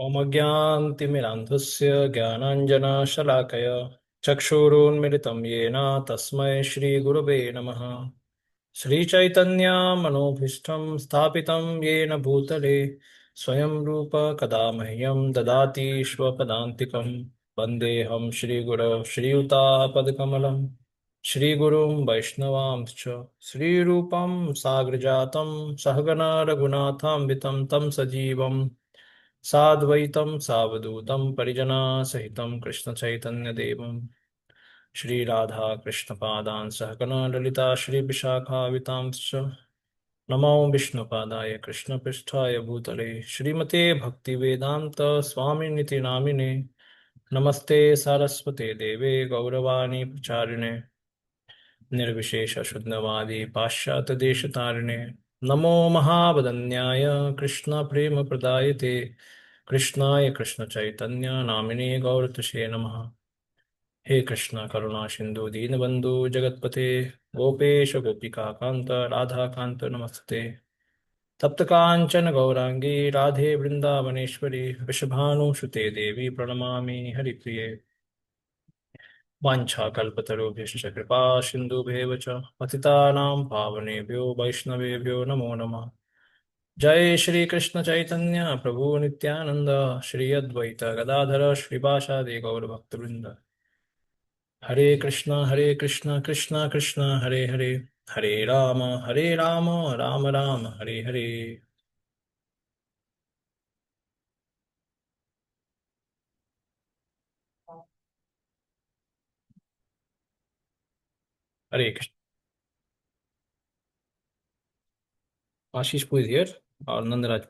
ॐ अज्ञानतिमिरान्धस्य ज्ञानाञ्जनशलाकय चक्षुरुन्मिलितं येन तस्मै श्रीगुरवे नमः। श्रीचैतन्यमनोभीष्टं स्थापितं येन भूतले स्वयं रूप कदा मह्यं ददाति स्वपदान्तिकं। वन्देऽहं श्रीगुरौ श्रीयुतापदकमलं श्रीगुरुं वैष्णवांश्च श्रीरूपं साग्रजातं सहगण रघुनाथान्वितं तं सजीवं साद्वैतं सावधूतं परिजनसहितं कृष्णचैतन्यदेवं श्रीराधा कृष्णपादान् सहगणा ललिता श्रीविशाखावितांश्च नमो विष्णुपादाय कृष्णपृष्ठाय भूतले श्रीमते भक्तिवेदान्त स्वामिनिति नामिने नमस्ते सारस्वते देवे गौरवाणी प्रचारिणे निर्विशेष शून्यवादी पाश्चात्य देशतारिणे नमो महावदन्याय कृष्ण प्रेम प्रदायते कृष्णाय कृष्ण चैतन्य नामिने गौरतुषे नमः। हे कृष्ण करुणा सिंधु दीनबंधु जगतपते गोपेश गोपिका कांत राधा कांत नमस्ते। तप्त कांचन गौरांगी राधे वृंदावनेश्वरी वृषभानुसुते देवी प्रणमामि हरिप्रिये। वाञ्छाकल्पतरुभ्यश्च कृपा सिन्धुभ्येव च पतितानां पावनेभ्यो वैष्णवेभ्यो नमो नमः। जय श्री कृष्ण चैतन्य प्रभु नित्यानंद श्री अद्वैत गदाधर श्रीवासादि गौरभक्तवृंद। हरे कृष्ण कृष्ण कृष्ण हरे हरे हरे राम राम राम हरे हरे। हरे कृष्ण। आशीष is here or Nandaraj.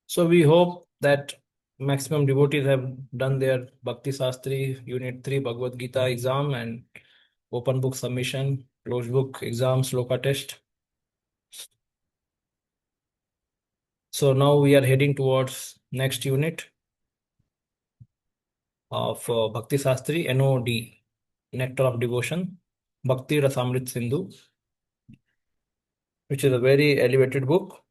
So we hope that maximum devotees have done their Bhakti Shastri Unit 3 Bhagavad Gita exam and open book submission, closed book exam, sloka test. So now we are heading towards next unit of Bhakti Shastri NOD, Nectar of Devotion, Bhakti Rasamrit Sindhu, which is a very elevated book.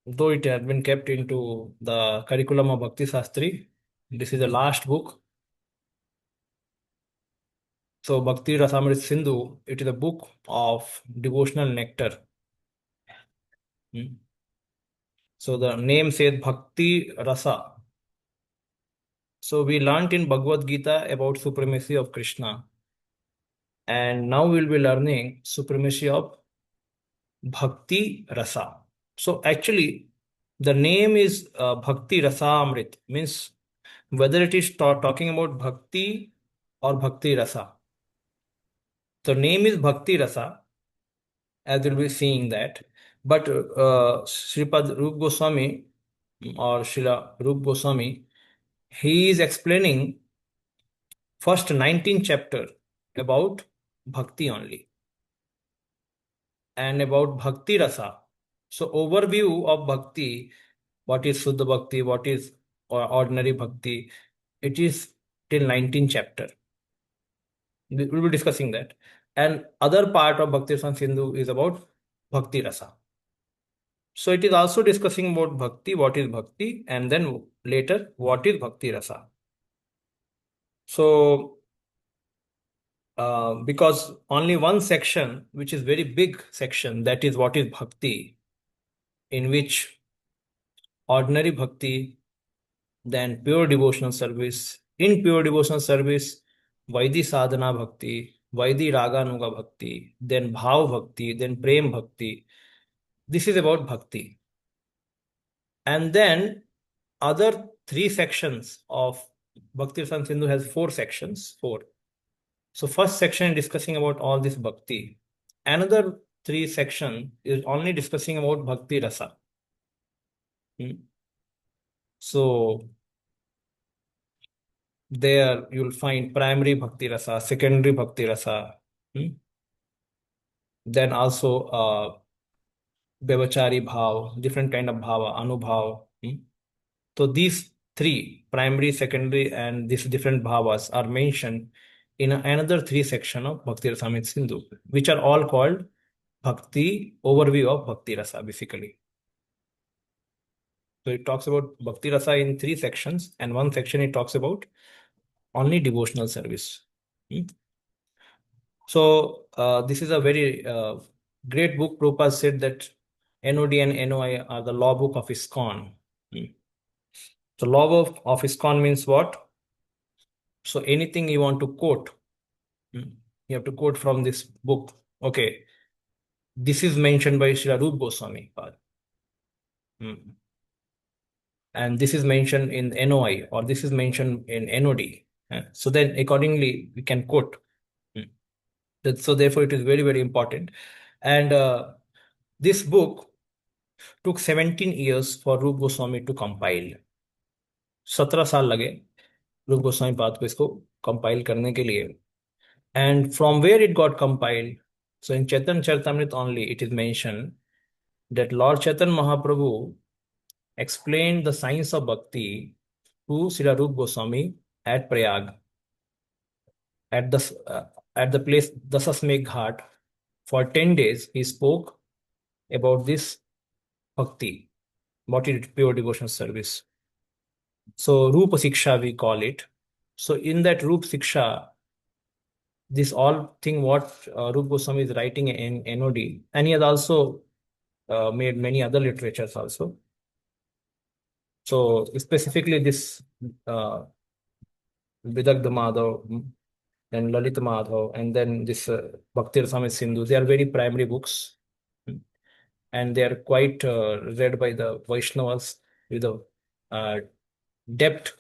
Though it has been kept into the curriculum of Bhakti Shastri, this is the last book. So Bhakti Rasamrit Sindhu, it is a book of devotional nectar. Hmm. So the name says Bhakti Rasa. So we learnt in Bhagavad Gita about supremacy of Krishna, and now we'll be learning supremacy of Bhakti Rasa. So actually, the name is Bhakti Rasa Amrit, means whether it is talking about Bhakti or Bhakti Rasa. The name is Bhakti Rasa, as we'll be seeing that. But Sripad Rup Goswami or Srila Rup Goswami, he is explaining first 19 chapter about Bhakti only and about Bhakti Rasa. So overview of Bhakti, what is Suddha Bhakti, what is ordinary Bhakti, it is till 19 chapter. We will be discussing that. And other part of Bhakti Rasamrita Sindhu is about Bhakti Rasa. So it is also discussing about Bhakti, and then later what is Bhakti Rasa. So because only one section, which is very big section, that is what is Bhakti, in which ordinary Bhakti, then pure devotional service, in pure devotional service, Vaidhi Sadhana Bhakti, Vaidhi Raganuga Bhakti, then Bhav Bhakti, then Prem Bhakti. This is about Bhakti. And then other three sections of Bhakti Rasamrita Sindhu has four sections, four. So first section is discussing about all this Bhakti. Another three section is only discussing about Bhakti Rasa. So there you'll find primary Bhakti Rasa, secondary Bhakti Rasa, then also Vyavachari Bhav, different kind of Bhava, Anubhav. So these three, primary, secondary, and these different Bhavas are mentioned in another 3 sections of Bhakti Rasamrita Sindhu, which are all called Bhakti, overview of Bhakti Rasa, basically. So it talks about Bhakti Rasa in 3 sections, and one section it talks about only devotional service. So this is a very great book. Prabhupada said that NOD and NOI are the law book of ISKCON. So law of ISKCON means what? So anything you want to quote, you have to quote from this book. Okay, this is mentioned by Srila Rupa Goswami. And this is mentioned in NOI, or this is mentioned in NOD. So then accordingly we can quote. So therefore it is very, very important. And this book took 17 years for Rupa Goswami to compile. 17 साल लगे रूप गोस्वामी पाद को इसको compile करने के लिए. And from where it got compiled? So in Chaitanya Charitamrita only it is mentioned that Lord Chaitanya Mahaprabhu explained the science of bhakti to Srila Rupa Goswami at Prayag, at the place Dasasmegh Ghat. For 10 days he spoke about this bhakti, what is pure devotional service. So Rupa Siksha we call it. So in that Rupa Siksha, this all thing what Rupa Goswami is writing in NOD, and he has also made many other literatures also. So specifically this Vidagdha Madhav and Lalita Madhav, and then this Bhakti Rasamrita Sindhu, they are very primary books, and they are quite read by the Vaishnavas with a depth.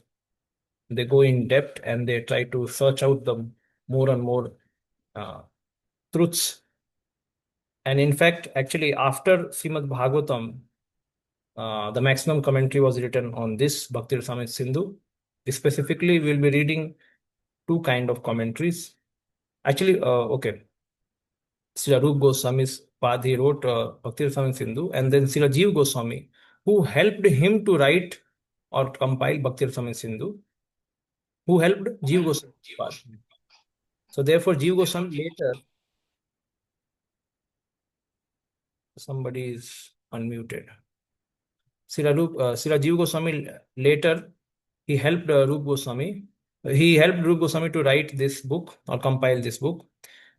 They go in depth and they try to search out the more and more truths. And in fact, actually, after Srimad Bhagavatam, the maximum commentary was written on this Bhakti Rasamrita Sindhu. Specifically, we'll be reading 2 kind of commentaries. Actually, okay. Srila Rupa Goswami's path, he wrote Bhakti Rasamrita Sindhu, and then Srila Jiva Goswami, who helped him to write or compile Bhakti Rasamrita Sindhu, who helped Jiva Goswami. So therefore, Jiva Goswami later, somebody is unmuted. Srila Jiva Goswami later, he helped Rupa Goswami. He helped Rupa Goswami to write this book or compile this book.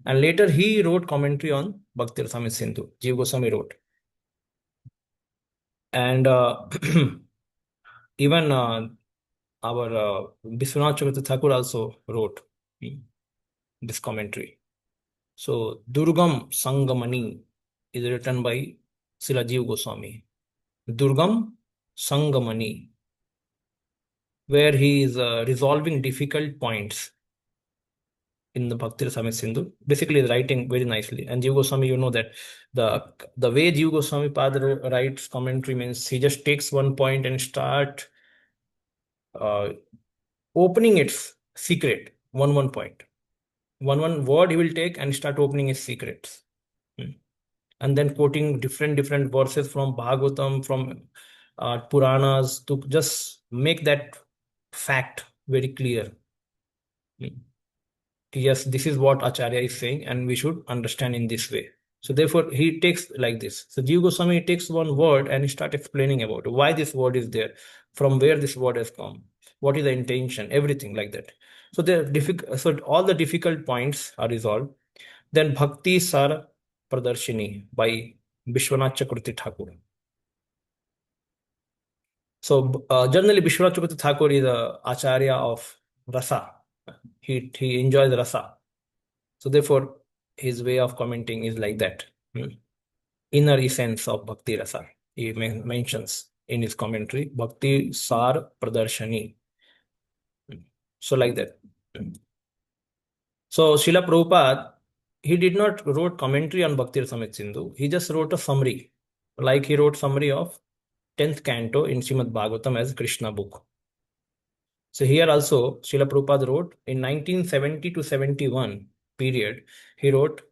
And later he wrote commentary on Bhakti Rasamrita Sindhu. Jiva Goswami wrote. And even our Vishwanath Chakravarti Thakur also wrote this commentary. So Durgam Sangamani is written by Srila Jiva Goswami. Durgam Sangamani, where he is resolving difficult points in the Bhakti Rasamrita Sindhu. Basically, is writing very nicely. And Jiva Goswami, you know that the way Jiva Goswami Padre writes commentary means he just takes one point and start opening its secret, one point. One word he will take and start opening its secrets. And then quoting different verses from Bhagavatam, from Puranas, to just make that fact very clear. Yes, this is what Acharya is saying, and we should understand in this way. So therefore, he takes like this. So Jiva Goswami takes one word and he starts explaining about why this word is there, from where this word has come, what is the intention, everything like that. So so all the difficult points are resolved. Then Bhakti Sar Pradarshini by Vishwanath Chakravarti Thakur. So generally Vishwanath Chakravarti Thakur is the Acharya of Rasa. He enjoys Rasa. So therefore, his way of commenting is like that. Inner essence of Bhakti Rasa. He mentions in his commentary, Bhakti Sar Pradarshani. So like that. So Srila Prabhupada, he did not wrote commentary on Bhakti Rasamrita Sindhu. He just wrote a summary. Like he wrote summary of 10th canto in Srimad Bhagavatam as Krishna book. So here also, Srila Prabhupada wrote in 1970 to 71 period, he wrote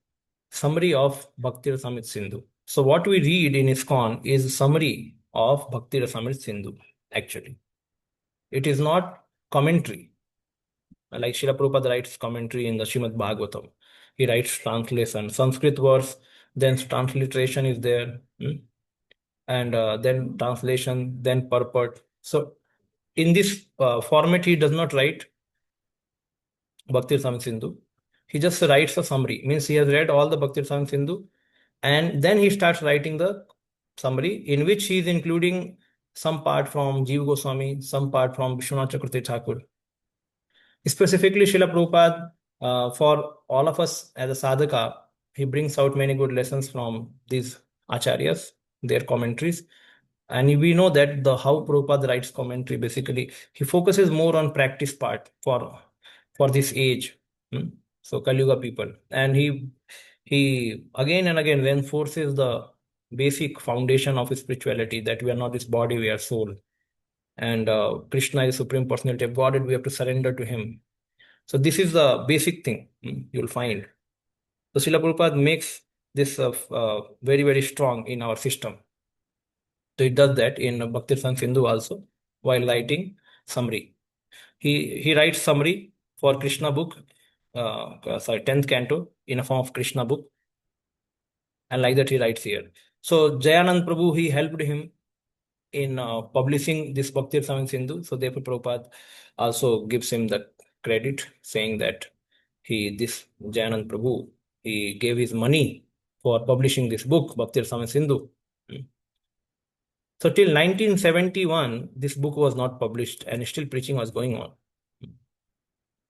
summary of Bhakti Rasamrita Sindhu. So what we read in ISKCON is summary of Bhakti Rasamrita Sindhu, actually. It is not commentary. Like Srila Prabhupada writes commentary in the Srimad Bhagavatam. He writes translation, Sanskrit verse, then transliteration is there, and then translation, then purport. So in this format, he does not write Bhakti Rasamrita Sindhu. He just writes a summary. Means he has read all the Bhakti Rasamrita Sindhu, and then he starts writing the summary, in which he is including some part from Jiva Goswami, some part from Vishwanath Chakravarti Thakur. Specifically, Srila Prabhupada, for all of us as a sadhaka, he brings out many good lessons from these acharyas, their commentaries. And we know that the how Prabhupada writes commentary, basically, he focuses more on practice part for this age. So Kali Yuga people. And he again and again reinforces the basic foundation of spirituality, that we are not this body, we are soul. And Krishna is Supreme Personality of Godhead, we have to surrender to him. So this is the basic thing you'll find. So Srila Prabhupada makes this very, very strong in our system. So he does that in Bhakti Rasamrita Sindhu also, while writing summary. He writes summary for Krishna book, 10th canto, in a form of Krishna book. And like that he writes here. So Jayanand Prabhu, he helped him in publishing this Bhakti Rasamrita Sindhu. So therefore Prabhupada also gives him the credit, saying that this Jayanand Prabhu, he gave his money for publishing this book, Bhakti Rasamrita Sindhu. So till 1971, this book was not published and still preaching was going on.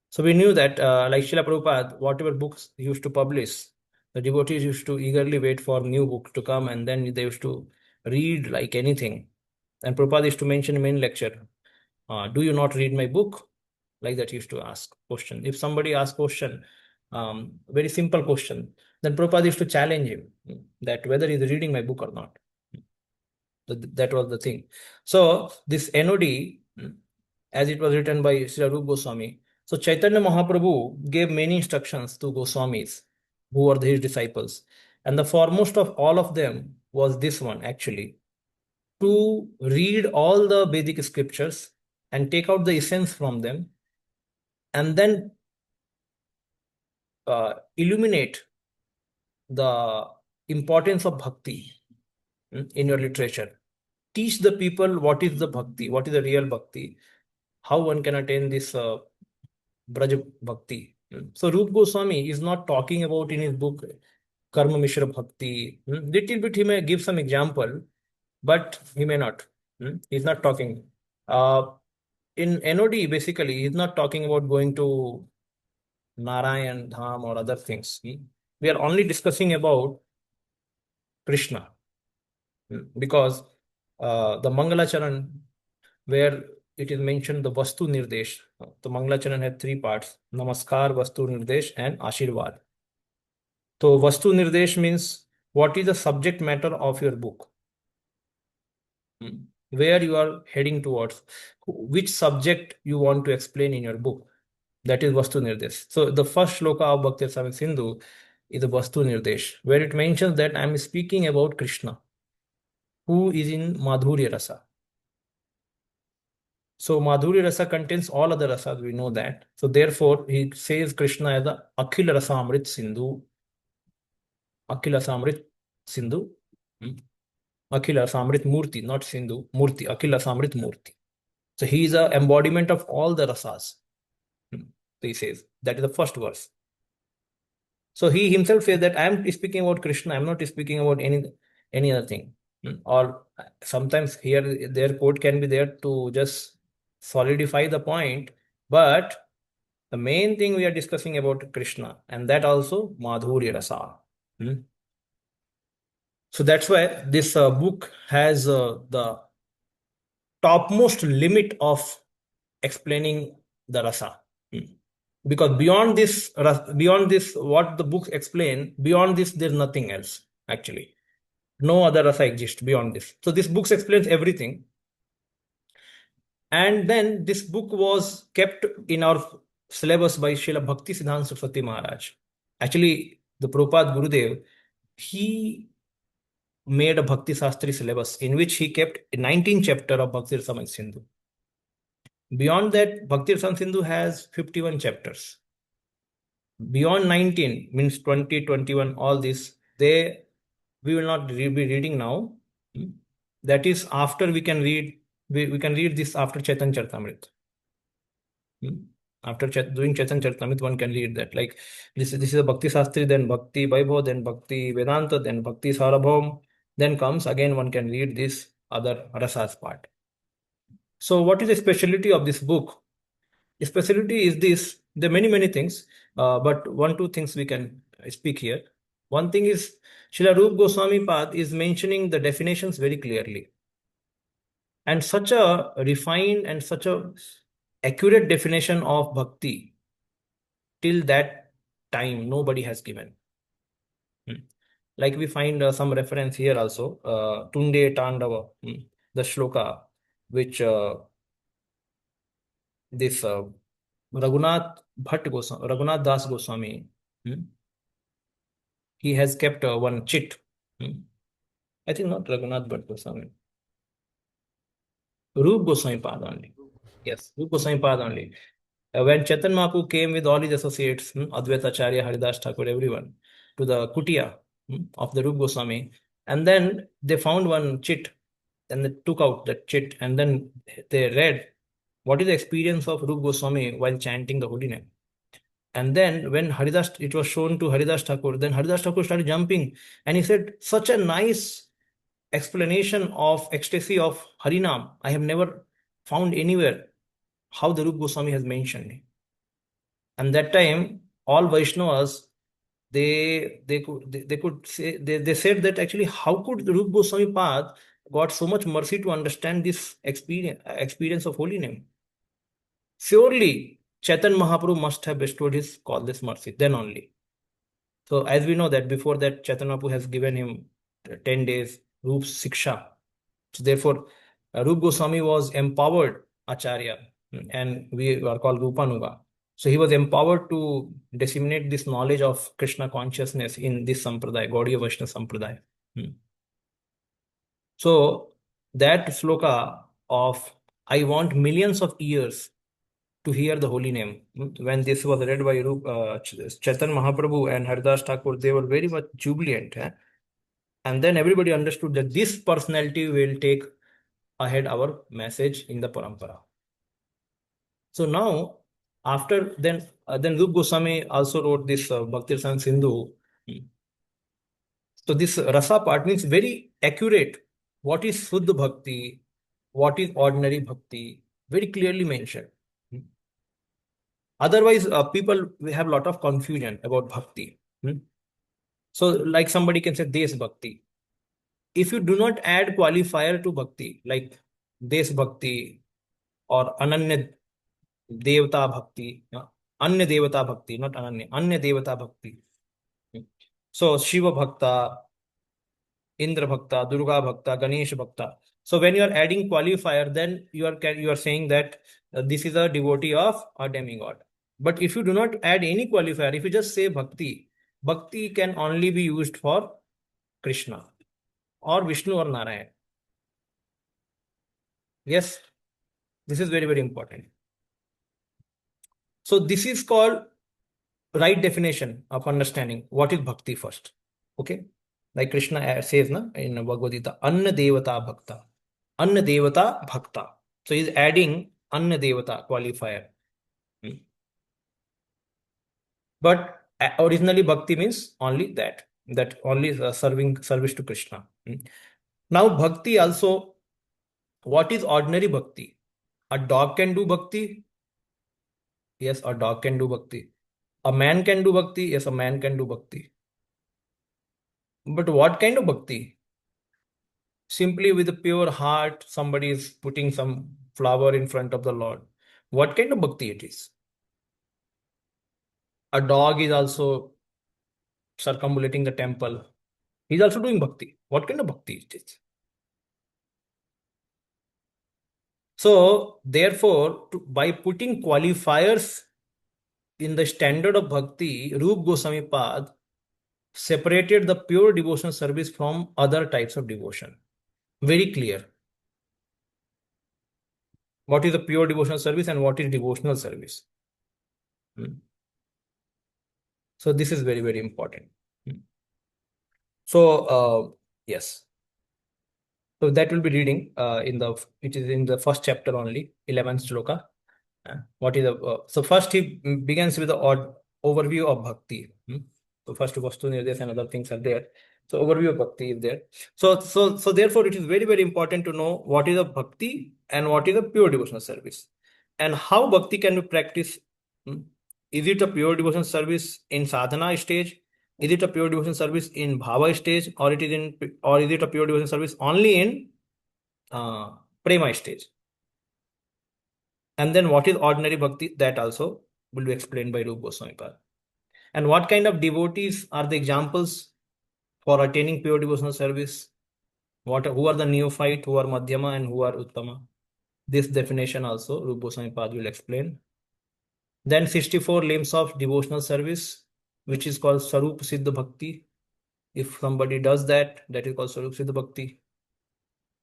So we knew that, like Srila Prabhupada, whatever books he used to publish, the devotees used to eagerly wait for new book to come, and then they used to read like anything. And Prabhupada used to mention in main lecture, do you not read my book? Like that he used to ask question. If somebody asks question, very simple question, then Prabhupada used to challenge him that whether he is reading my book or not. That was the thing. So this NOD, as it was written by Srila Rupa Goswami, so Chaitanya Mahaprabhu gave many instructions to Goswamis, who were his disciples. And the foremost of all of them was this one, actually, to read all the Vedic scriptures and take out the essence from them, and then illuminate the importance of bhakti in your literature. Teach the people what is the bhakti, what is the real bhakti, how one can attain this Braj Bhakti. So Rupa Goswami is not talking about in his book Karma Mishra Bhakti. Little bit he may give some example, but he may not. He's not talking. In NOD, basically, he's not talking about going to Narayan Dham or other things. We are only discussing about Krishna. Because the Mangalacharan, where it is mentioned the Vastu Nirdesh, the Mangalacharan had three parts: Namaskar, Vastu Nirdesh, and Ashirvad. So Vastu Nirdesh means what is the subject matter of your book, where you are heading towards, which subject you want to explain in your book. That is Vastu Nirdesh. So the first shloka of Bhakti Rasamrita Sindhu is the Vastu Nirdesh, where it mentions that I am speaking about Krishna, who is in Madhurya Rasa. So Madhurya Rasa contains all other rasas, we know that. So therefore, he says Krishna as the Akhil Rasamrit Sindhu. Akhil Rasamrit Sindhu. Akhil Rasamrit Murti, not Sindhu, Murti. Akhil Rasamrit Murti. So he is an embodiment of all the rasas. So he says, that is the first verse. So he himself says that I am speaking about Krishna, I am not speaking about any other thing. Or sometimes here their quote can be there to just solidify the point, but the main thing we are discussing about Krishna, and that also Madhurya Rasa. So that's why this book has the topmost limit of explaining the rasa. Because beyond this, what the books explain, beyond this, there's nothing else, actually. No other rasa exists beyond this. So this book explains everything. And then this book was kept in our syllabus by Srila Bhakti Siddhanta Saraswati Maharaj. Actually, the Prabhupada Gurudev, he made a Bhakti Shastri syllabus in which he kept 19 chapter of Bhakti Rasamrita Sindhu. Beyond that, Bhakti Rasamrita Sindhu has 51 chapters. Beyond 19 means 20, 21, all this, we will not be reading now. That is after we can read, we can read this after Chaitanya Charitamrita. After doing Chaitanya Charitamrita, one can read that. Like this is a Bhakti Shastri, then Bhakti Vaibhav, then Bhakti Vedanta, then Bhakti Sarabham. Then comes again, one can read this other rasas part. So, what is the specialty of this book? The specialty is this. There are many things, but one, two things we can speak here. One thing is Srila Rupa Goswami Pad is mentioning the definitions very clearly. And such a refined and such a accurate definition of bhakti till that time nobody has given. Like we find some reference here also, Tunde Tandava, the shloka, which this Raghunath Raghunath Das Goswami, he has kept one chit. I think not Raghunath Bhatt Goswami. Rup Goswami Pad only. Yes, Rup Goswami Pad only. When Chaitanya Mahaprabhu came with all his associates, Advaita Acharya, Haridas Thakur, everyone, to the kutia of the Rup Goswami, and then they found one chit, and they took out that chit, and then they read what is the experience of Rup Goswami while chanting the holy name. And then when it was shown to Haridas Thakur, then Haridas Thakur started jumping, and he said, such a nice explanation of ecstasy of Harinam I have never found anywhere, how the Rupa Goswami has mentioned. And that time, all Vaishnavas, they could say, they said that actually, how could the Rupa Goswami Pad got so much mercy to understand this experience of holy name? Surely, Chaitanya Mahaprabhu must have bestowed his this mercy, then only. So, as we know that before that, Chaitanya Mahaprabhu has given him 10 days Rup Siksha. So, therefore, Rup Goswami was empowered Acharya, and we are called Rupanuga. So, he was empowered to disseminate this knowledge of Krishna consciousness in this Sampradaya, Gaudiya Vaishnava Sampradaya. So, that sloka of I want millions of years to hear the holy name. When this was read by Chaitanya Mahaprabhu and Haridas Thakur, they were very much jubilant. And then everybody understood that this personality will take ahead our message in the parampara. So now, after then Rupa Goswami also wrote this Bhakti Rasamrita Sindhu. So this rasa part means very accurate. What is Shuddha Bhakti? What is ordinary Bhakti? Very clearly mentioned. Otherwise, people have a lot of confusion about Bhakti. So, like somebody can say Des Bhakti. If you do not add qualifier to Bhakti, like Des Bhakti or Ananya Devata Bhakti, Anya Devata Bhakti, not Ananya, Anya Devata Bhakti. So, Shiva Bhakta, Indra Bhakta, Durga Bhakta, Ganesh Bhakta. So when you are adding qualifier, then you are saying that this is a devotee of a demigod. But if you do not add any qualifier, if you just say bhakti, bhakti can only be used for Krishna or Vishnu or Narayan. Yes, this is very important. So this is called right definition of understanding what is bhakti first. Okay, like Krishna says in Bhagavad Gita, Anna Devata Bhakta. Anna Devata Bhakta. So he's adding Anna Devata qualifier. But originally Bhakti means only that only serving service to Krishna. Now Bhakti also, what is ordinary Bhakti? A dog can do Bhakti. Yes, a dog can do Bhakti. A man can do Bhakti. Yes, a man can do Bhakti. But what kind of Bhakti? Simply with a pure heart, somebody is putting some flower in front of the Lord. What kind of Bhakti it is? A dog is also circumambulating the temple. He's also doing Bhakti. What kind of Bhakti it is? So, therefore, by putting qualifiers in the standard of Bhakti, Rupa Goswami Pad separated the pure devotional service from other types of devotion. Very clear. what is the pure devotional service and what is devotional service. So this is very, very important. So yes. So that will be reading which is in the first chapter only, 11th shloka. What is so first he begins with the overview of bhakti. So first vastu nirdesh and other things are there. So overview of bhakti is there. So therefore it is very, very important to know what is a bhakti and what is a pure devotional service, and how bhakti can be practiced. Is it a pure devotional service in sadhana stage? Is it a pure devotional service in bhava stage, or is it a pure devotional service only in prema stage? And then what is ordinary bhakti? That also will be explained by Rupa Goswami Pad. And what kind of devotees are the examples for attaining pure devotional service? Who are the neophyte, who are madhyama, and who are uttama? This definition also Rupa Goswami Pad will explain. Then 64 limbs of devotional service, which is called Sarup Siddha Bhakti. If somebody does that, that is called Sarup Siddha Bhakti.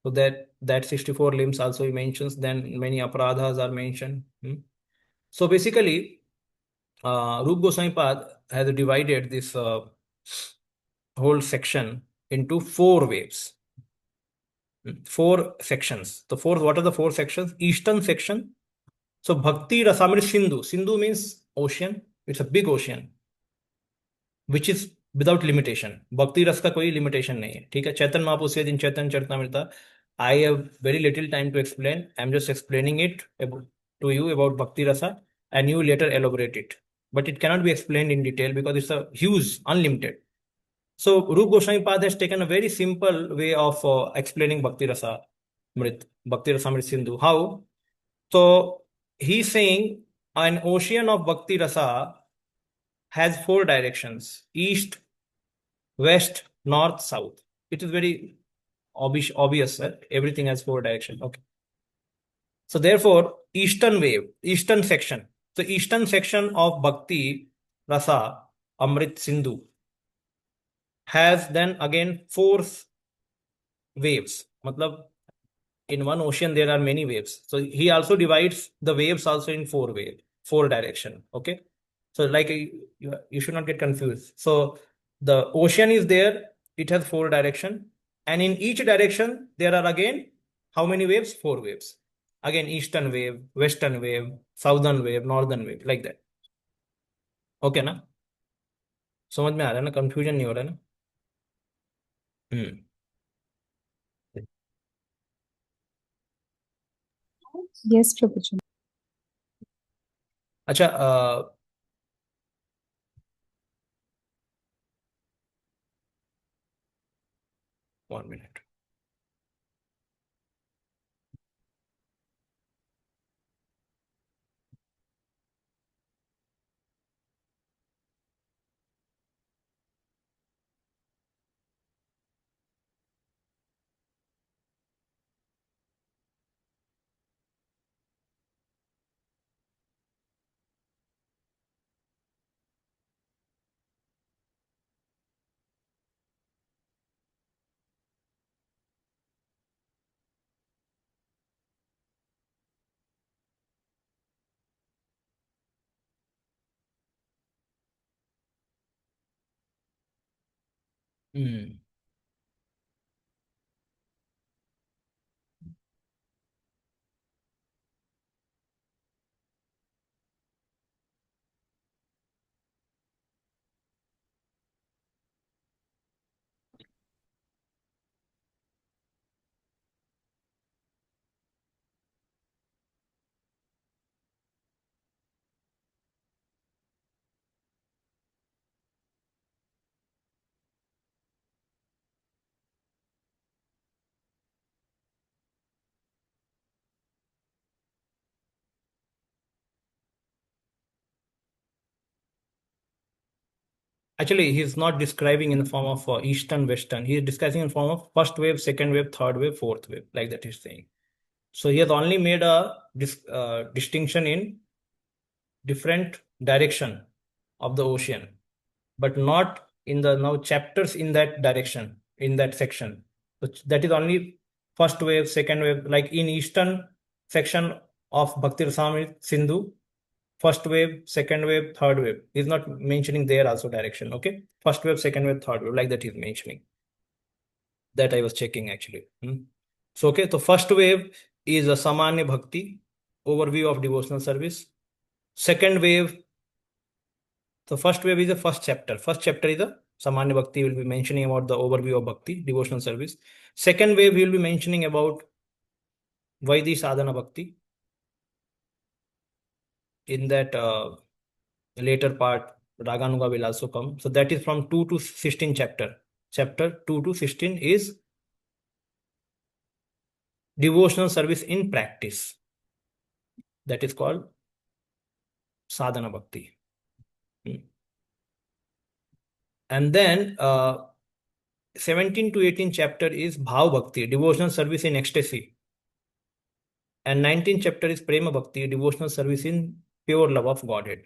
So that 64 limbs also he mentions. Then many aparadhas are mentioned. So basically, Rupa Goswami Pad has divided this whole section into 4 waves. 4 sections. What are the 4 sections? Eastern section. So Bhakti Rasamrita Sindhu. Sindhu means ocean. It's a big ocean, which is without limitation. Bhakti Ras का कोई limitation नहीं है. ठीक है. Chaitanya Mahaprabhu said in Chaitanya Charitamrita, I have very little time to explain. I'm just explaining it to you about Bhakti Rasa, and you later elaborate it. But it cannot be explained in detail because it's a huge, unlimited. So Rupa Goswami Pad has taken a very simple way of explaining Bhakti Rasa Bhakti Rasamrita Sindhu. How? So he's saying an ocean of Bhakti Rasa has 4 directions: east, west, north, south. It is very obvious that everything has 4 directions. Okay. So therefore, eastern section. So eastern section of Bhakti Rasa Amrit Sindhu has then again 4 waves. Matlab, in one ocean there are many waves. So he also divides the waves also in 4 direction. Okay. So like you should not get confused. So the ocean is there, it has 4 direction, and in each direction there are again how many waves? 4 waves. Again, eastern wave, western wave, southern wave, northern wave, like that. Okay ना? समझ में आ रहा है ना? Confusion नहीं हो रहा है ना? हम्म. Yes, Prabhuji. अच्छा, 1 minute. Hmm. Actually, he's not describing in the form of eastern, western. He is discussing in form of first wave, second wave, third wave, fourth wave, like that he's saying. So he has only made a distinction in different direction of the ocean, but not in the now chapters in that direction, in that section. So that is only first wave, second wave. Like in eastern section, of Bhakti Rasamrita Sindhu, first wave, second wave, third wave. He's not mentioning there also direction. Okay, first wave, second wave, third wave, like that he's mentioning. That I was checking actually. So okay, so first wave is a Samanya Bhakti, overview of devotional service. Second wave, the first wave is the first chapter. First chapter is the Samanya Bhakti, will be mentioning about the overview of Bhakti, devotional service. Second wave, we will be mentioning about Vaidhi Sadhana Bhakti. In that later part, Raganuga will also come. So that is from 2 to 16 chapter. Chapter 2 to 16 is devotional service in practice. That is called Sadhana Bhakti. And then 17 to 18 chapter is Bhav Bhakti, devotional service in ecstasy. And 19th chapter is Prema Bhakti, devotional service in pure love of Godhead.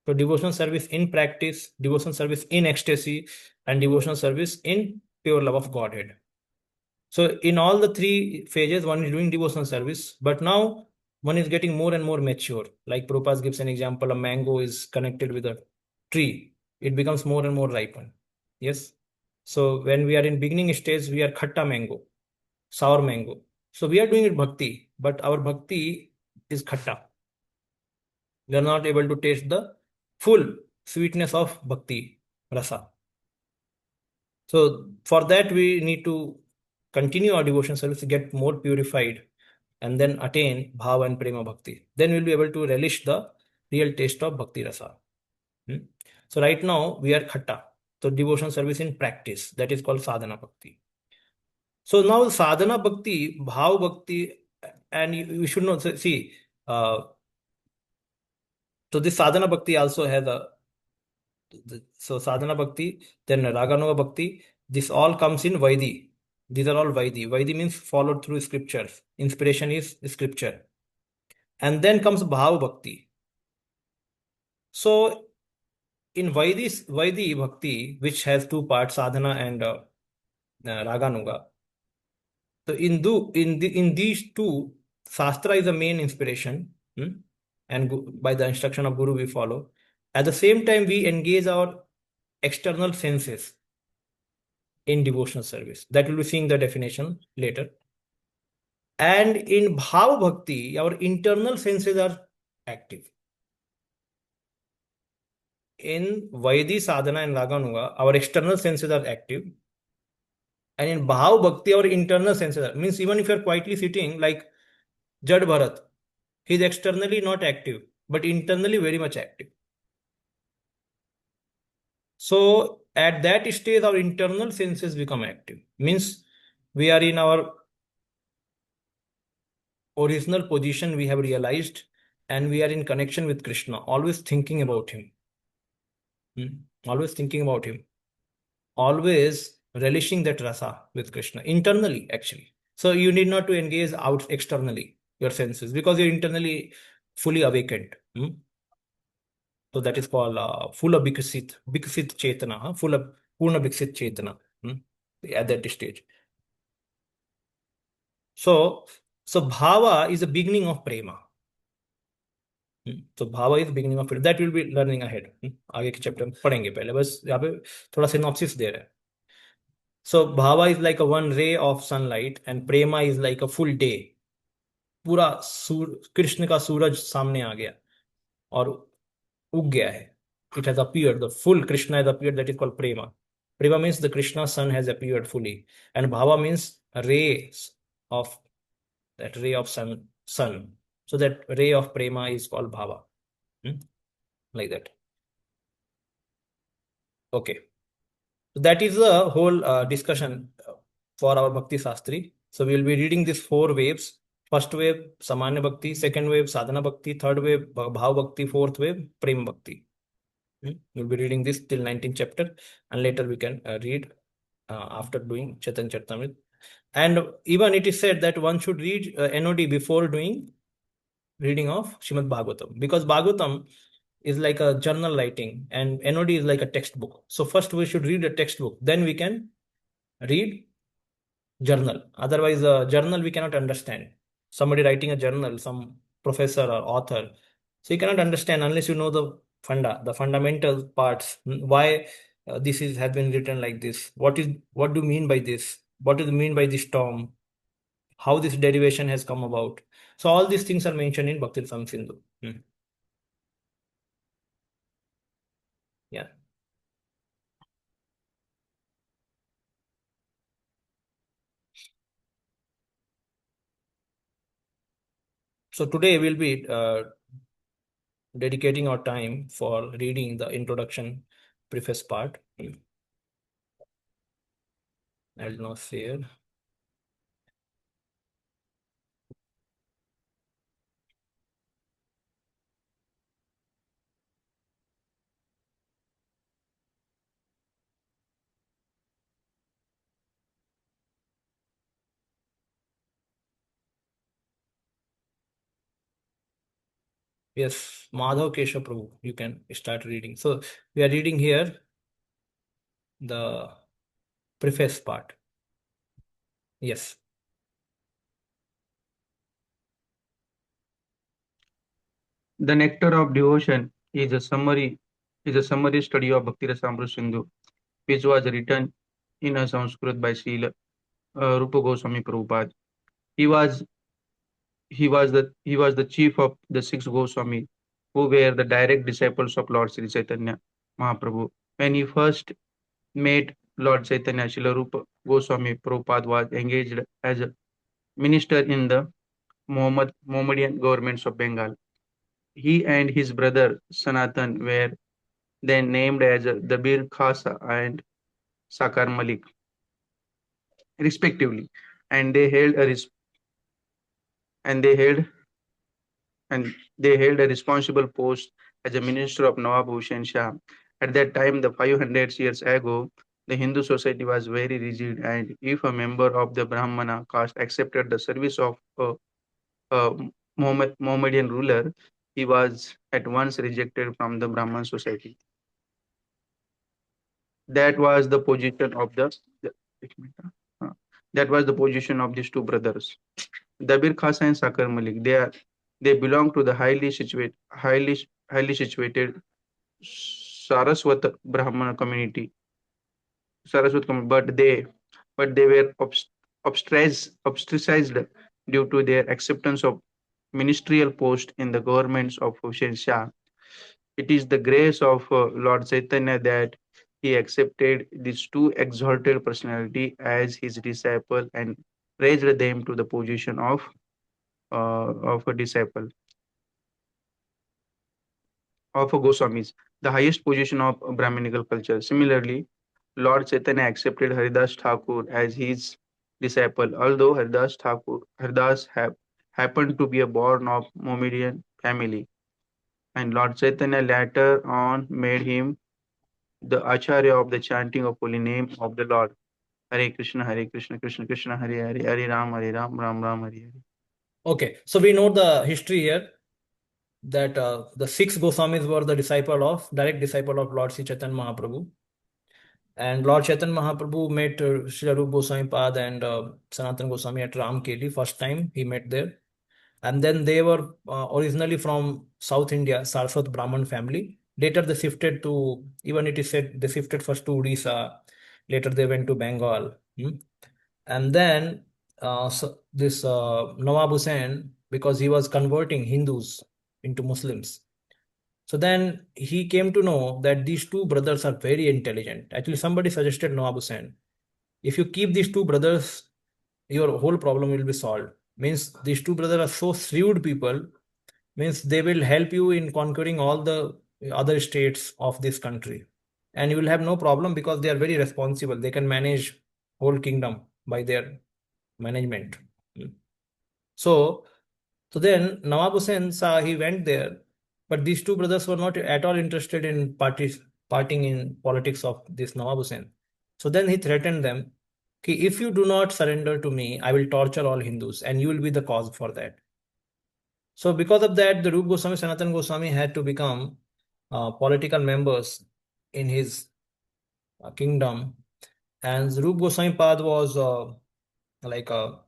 So devotional service in practice, devotional service in ecstasy, and devotional service in pure love of Godhead. So in all the three phases, one is doing devotional service, but now one is getting more and more mature. Like Prabhupada gives an example, a mango is connected with a tree. It becomes more and more ripened. Yes. So when we are in beginning stage, we are khatta mango, sour mango. So we are doing it bhakti, but our bhakti is khatta. We are not able to taste the full sweetness of bhakti rasa. So for that, we need to continue our devotion service to get more purified and then attain bhava and prema bhakti. Then we'll be able to relish the real taste of bhakti rasa. So right now we are khatta. So devotion service in practice, that is called sadhana bhakti. So now sadhana bhakti, bhav bhakti, and you should know, see, so this sadhana bhakti also has a, so sadhana bhakti, then raganuga bhakti, this all comes in Vaidhi. These are all Vaidhi. Vaidhi means followed through scriptures. Inspiration is scripture. And then comes Bhav Bhakti. So in Vaidhi Bhakti, which has two parts, sadhana and raganuga. So in these two, Shastra is the main inspiration, and by the instruction of Guru we follow. At the same time, we engage our external senses in devotional service. That will be seeing the definition later. And in Bhav Bhakti, our internal senses are active. In Vaidhi Sadhana and Raganuga, our external senses are active. And in Bhav Bhakti, our internal senses are, means even if you are quietly sitting, like Jad Bharat, he is externally not active, but internally very much active. So at that stage, our internal senses become active. Means we are in our original position, we have realized, and we are in connection with Krishna, always thinking about him. Always thinking about him. Always relishing that rasa with Krishna internally, actually. So you need not to engage out externally your senses because you're internally fully awakened. So that is called full of Bikasit Chetana, full of Purna Biksit Chetana at that stage. So Bhava is the beginning of Prema. So Bhava is the beginning of Prema. That will be learning ahead. आगे के chapter में पढ़ेंगे पहले बस यहाँ पे थोड़ा synopsis दे रहे हैं. So Bhava is like a one ray of sunlight and Prema is like a full day. पूरा कृष्ण का सूरज सामने आ गया और उग गया है. It has appeared, the full Krishna has appeared, that is called Prema. Prema means the Krishna sun has appeared fully. And Bhava means rays of that ray of sun. So that ray of Prema is called Bhava. Like that. Okay. So that is the whole discussion for our Bhakti Shastri. So we will be reading these four waves. First wave, Samanya Bhakti. Second wave, Sadhana Bhakti. Third wave, Bhav Bhakti. Fourth wave, Prem Bhakti. We'll be reading this till 19th chapter, and later we can read after doing Chaitanya Charitamrita. And even it is said that one should read NOD before doing reading of Srimad Bhagavatam, because Bhagavatam is like a journal writing and NOD is like a textbook. So first we should read a textbook, then we can read journal. Otherwise, journal we cannot understand. somebody writing a journal, some professor or author. So you cannot understand unless you know the fundamental parts. Why this is has been written like this? What do you mean by this? What do you mean by this term? How this derivation has come about? So all these things are mentioned in Bhakti Rasamrita Sindhu. Yeah. So today we'll be dedicating our time for reading the introduction preface part. I'll now share. Yes, Madhav Keshav Prabhu, you can start reading. So we are reading here the preface part. Yes. The Nectar of Devotion is a summary study of Bhakti Rasamrita Sindhu, which was written in a Sanskrit by Srila Rupa Goswami Prabhupada. He was the chief of the six Goswami, who were the direct disciples of Lord Sri Chaitanya Mahaprabhu. When he first met Lord Chaitanya, Srila Rupa Goswami Prabhupada was engaged as a minister in the Mohammedan governments of Bengal. He and his brother Sanatan were then named as the Bir Khasa and Sakar Malik, respectively, and they held a and they held a responsible post as a minister of Nawab Hussain Shah. At that time, the 500 years ago, the Hindu society was very rigid, and if a member of the Brahmana caste accepted the service of a Mohammedan ruler, he was at once rejected from the Brahman society. That was the position of uh, that was the position of these two brothers. Dabir Khasa and Sakar Malik. They belong to the highly situated Saraswat Brahmana community. But they were ostracized due to their acceptance of ministerial post in the governments of Hussain Shah. It is the grace of Lord Chaitanya that he accepted these two exalted personality as his disciple and raised them to the position of a disciple of a Goswamis, the highest position of Brahminical culture. Similarly, Lord Chaitanya accepted Haridas Thakur as his disciple, although Haridas happened to be a born of Mohammedan family, and Lord Chaitanya later on made him the Acharya of the chanting of holy name of the Lord. Hare Krishna, Krishna Krishna, Hare Hare, Hare Ram, Ram Ram, Hare Hare. Okay. So we know the history here that the six Goswamis were the direct disciple of Lord Sri Chaitanya Mahaprabhu. And Lord Chaitanya Mahaprabhu met Srila Rupa Goswami Pad and Sanatana Goswami at Ramkeli. First time he met there. And then they were originally from South India, Saraswat Brahman family. Later they shifted to, even it is said they shifted first to Odisha. Later they went to Bengal. And then this Nawab Hussain, because he was converting Hindus into Muslims. So then he came to know that these two brothers are very intelligent. Actually, somebody suggested Nawab Hussain, if you keep these two brothers, your whole problem will be solved. Means these two brothers are so shrewd people, means they will help you in conquering all the other states of this country. And you will have no problem because they are very responsible. They can manage whole kingdom by their management. So, so then Nawab Hussain saw he went there, but these two brothers were not at all interested in parting in politics of this Nawab Hussain. So then he threatened them, "Ki if you do not surrender to me, I will torture all Hindus, and you will be the cause for that." So because of that, the Rupa Goswami, Sanatan Goswami had to become political members in his kingdom, and Rupa Goswami Pad was like a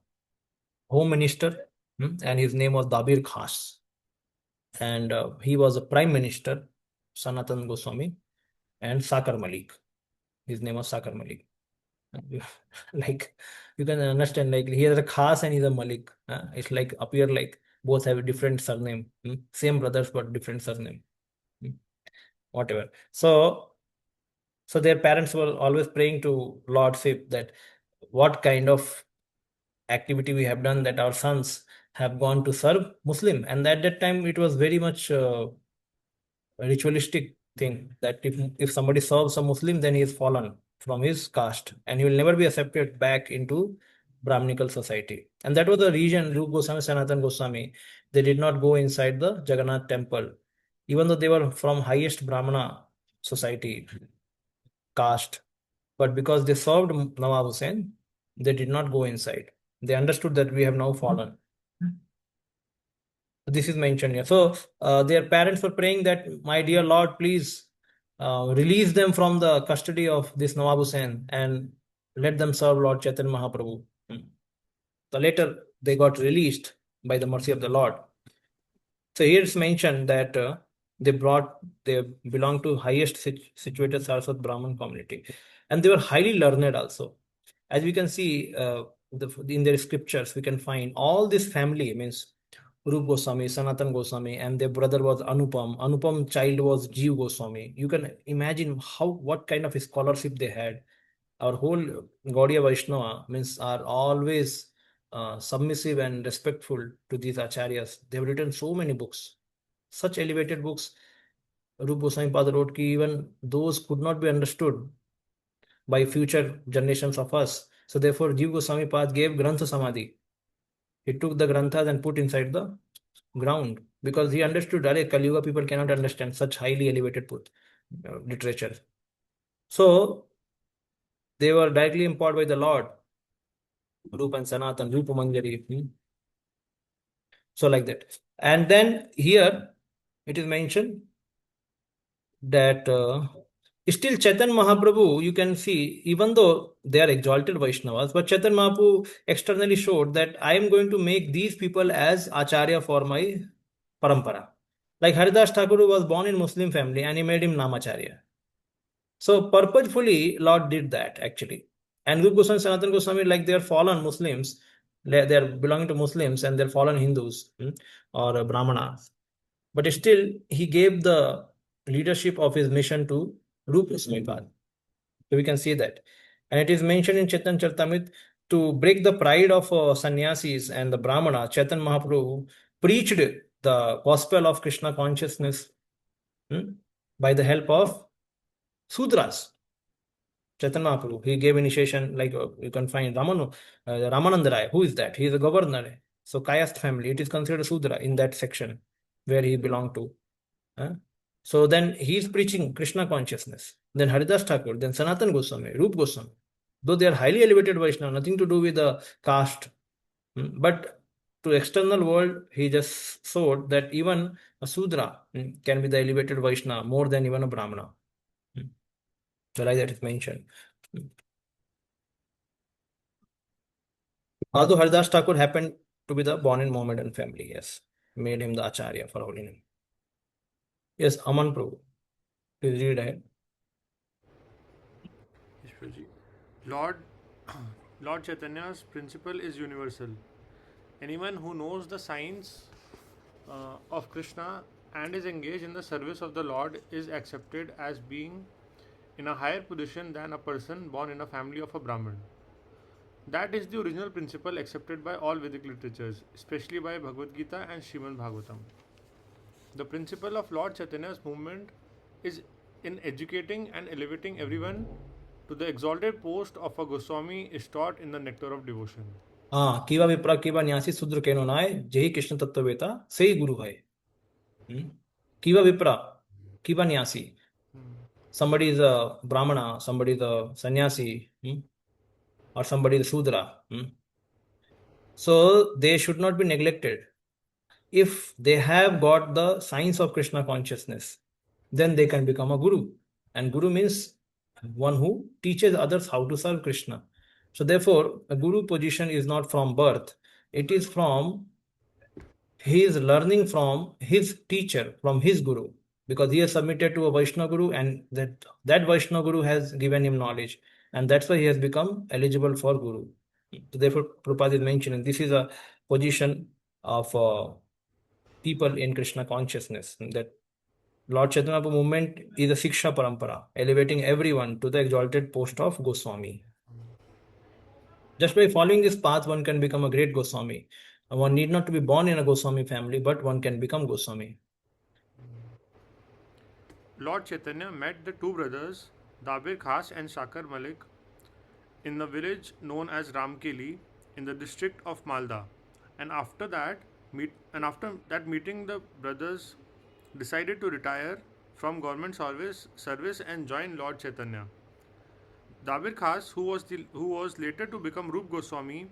home minister, and his name was Dabir Khas. And he was a prime minister, Sanatan Goswami, and Sakar Malik. His name was Sakar Malik. Like you can understand, like he has a Khas and he's a Malik. It's like appear like both have a different surname. Same brothers but different surname. Whatever. So their parents were always praying to Lord Shiv that what kind of activity we have done that our sons have gone to serve Muslim. And at that time it was very much ritualistic thing that if somebody serves a Muslim, then he is fallen from his caste and he will never be accepted back into Brahminical society. And that was the reason Rupa Goswami, Sanatan Goswami, they did not go inside the Jagannath temple, even though they were from highest Brahmana society caste. But because they served Nawab Hussain, they did not go inside. They understood that we have now fallen. This is mentioned here. So their parents were praying that, my dear Lord, please release them from the custody of this Nawab Hussain and let them serve Lord Chaitanya Mahaprabhu. So later they got released by the mercy of the Lord. So here it's mentioned that they belong to highest situated Saraswat Brahmin community, and they were highly learned also. As we can see in their scriptures, we can find all this family means Rup Goswami, Sanatan Goswami, and their brother was Anupam. Anupam child was Jeev Goswami. You can imagine what kind of scholarship they had. Our whole Gaudiya Vaishnava means are always submissive and respectful to these acharyas. They have written so many books, such elevated books. Rup Goswami Pada wrote ki even those could not be understood by future generations of us. So therefore, Jeev Goswami Pad gave Grantha Samadhi. He took the Granthas and put inside the ground because he understood that Kali Yuga people cannot understand such highly elevated literature. So they were directly empowered by the Lord, Rupa and Sanatan, Rupa Manjari. So like that. And then here it is mentioned that still Chaitanya Mahaprabhu, you can see, even though they are exalted Vaishnavas, but Chaitanya Mahaprabhu externally showed that I am going to make these people as Acharya for my parampara. Like Haridas Thakur was born in Muslim family and he made him Namacharya. So purposefully Lord did that actually. And Rupa Goswami, Sanatan Goswami, like they are fallen Muslims, they are belonging to Muslims and they're fallen Hindus or Brahmanas. But still he gave the leadership of his mission to Rupa Goswami Pad. So we can see that. And it is mentioned in Chaitanya Charitamrita to break the pride of sannyasis and the Brahmana. Chaitanya Mahaprabhu preached the gospel of Krishna consciousness by the help of Sudras. Chaitanya Mahaprabhu, he gave initiation, like you can find Ramananda Rai. Who is that? He is a governor. So Kayast family, it is considered a Sudra in that section where he belonged to. So then he is preaching Krishna consciousness. Then Haridas Thakur, then Sanatan Goswami, Rup Goswami. Though they are highly elevated Vaishnava, nothing to do with the caste. But to external world, he just showed that even a Sudra can be the elevated Vaishnava more than even a Brahmana. So like that is mentioned. Although Haridas Thakur happened to be the born in Mohammedan family, yes, made him the Acharya for holy name. Yes, Aman Prabhu. Please read ahead. Ishwarji. Lord Chaitanya's principle is universal. Anyone who knows the science of Krishna and is engaged in the service of the Lord is accepted as being in a higher position than a person born in a family of a Brahmin. That is the original principle accepted by all Vedic literatures, especially by Bhagavad Gita and Srimad Bhagavatam. The principle of Lord Chaitanya's movement is in educating and elevating everyone to the exalted post of a Goswami is taught in the nectar of devotion. Kiva Vipra Kiva Nyasi Sudra Keno Nai Jehi Krishna Tattvaveta Sei Guru Hai. Kiva Vipra Kiva Nyasi. Somebody is a Brahmana, somebody is a sannyasi, or somebody is a Sudra. So they should not be neglected. If they have got the science of Krishna consciousness, then they can become a guru. And guru means one who teaches others how to serve Krishna. So therefore, a guru position is not from birth. It is from he is learning from his teacher, from his guru, because he has submitted to a Vaishnava guru, and that Vaishnava guru has given him knowledge, and that's why he has become eligible for guru. So therefore, Prabhupada is mentioning this is a position of people in Krishna consciousness, that Lord Chaitanya movement is a Siksha Parampara, elevating everyone to the exalted post of Goswami. Just by following this path, one can become a great Goswami. One need not to be born in a Goswami family, but one can become Goswami. Lord Chaitanya met the two brothers, Dabir Khas and Shakar Malik, in the village known as Ramkeli in the district of Malda. And after that meeting, the brothers decided to retire from government service and join Lord Chaitanya. Dabir Khas, who was later to become Rup Goswami,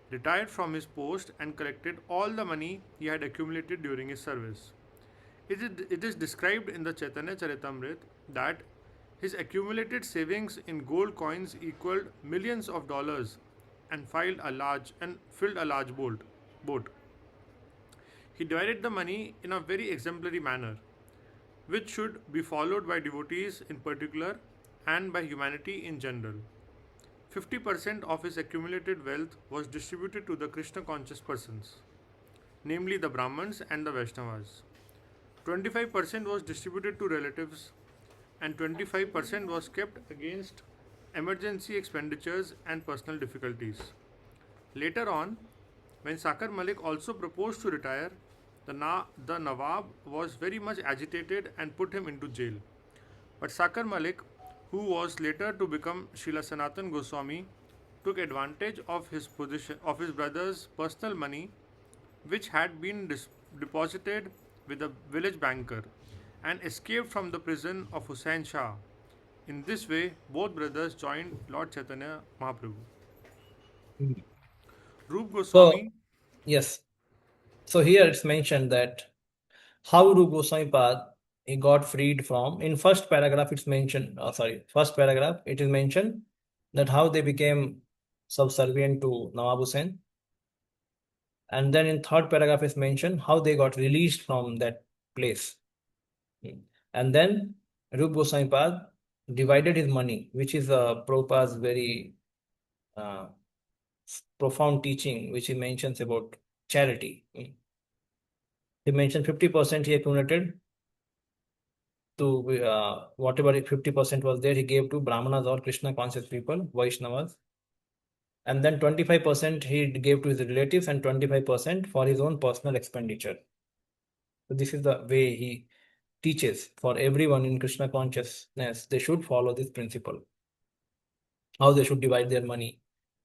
retired from his post and collected all the money he had accumulated during his service. It is described in the Chaitanya Charitamrita that his accumulated savings in gold coins equaled millions of dollars and filled a large boat. He divided the money in a very exemplary manner, which should be followed by devotees in particular and by humanity in general. 50% of his accumulated wealth was distributed to the Krishna conscious persons, namely the Brahmins and the Vaishnavas. 25% was distributed to relatives, and 25% was kept against emergency expenditures and personal difficulties. Later on, when Sakar Malik also proposed to retire, the Nawab was very much agitated and put him into jail. But Sakar Malik, who was later to become Srila Sanatan Goswami, took advantage of his brother's personal money, which had been deposited with a village banker, and escaped from the prison of Hussain Shah. In this way, both brothers joined Lord Chaitanya Mahaprabhu. Rup So, Goswami. yes. So here it's mentioned that how Rup Goswami Pad he got freed from. In first paragraph, it's mentioned. First paragraph it is mentioned that how they became subservient to Nawab Hussain, and then in third paragraph is mentioned how they got released from that place. And then Rup Goswami Pad divided his money, which is Prabhupada's very uh, profound teaching, which he mentions about charity. He mentioned 50% he accumulated to whatever 50% was there, he gave to Brahmanas or Krishna conscious people, Vaishnavas. And then 25% he gave to his relatives and 25% for his own personal expenditure. So this is the way he teaches for everyone in Krishna consciousness. They should follow this principle. How they should divide their money.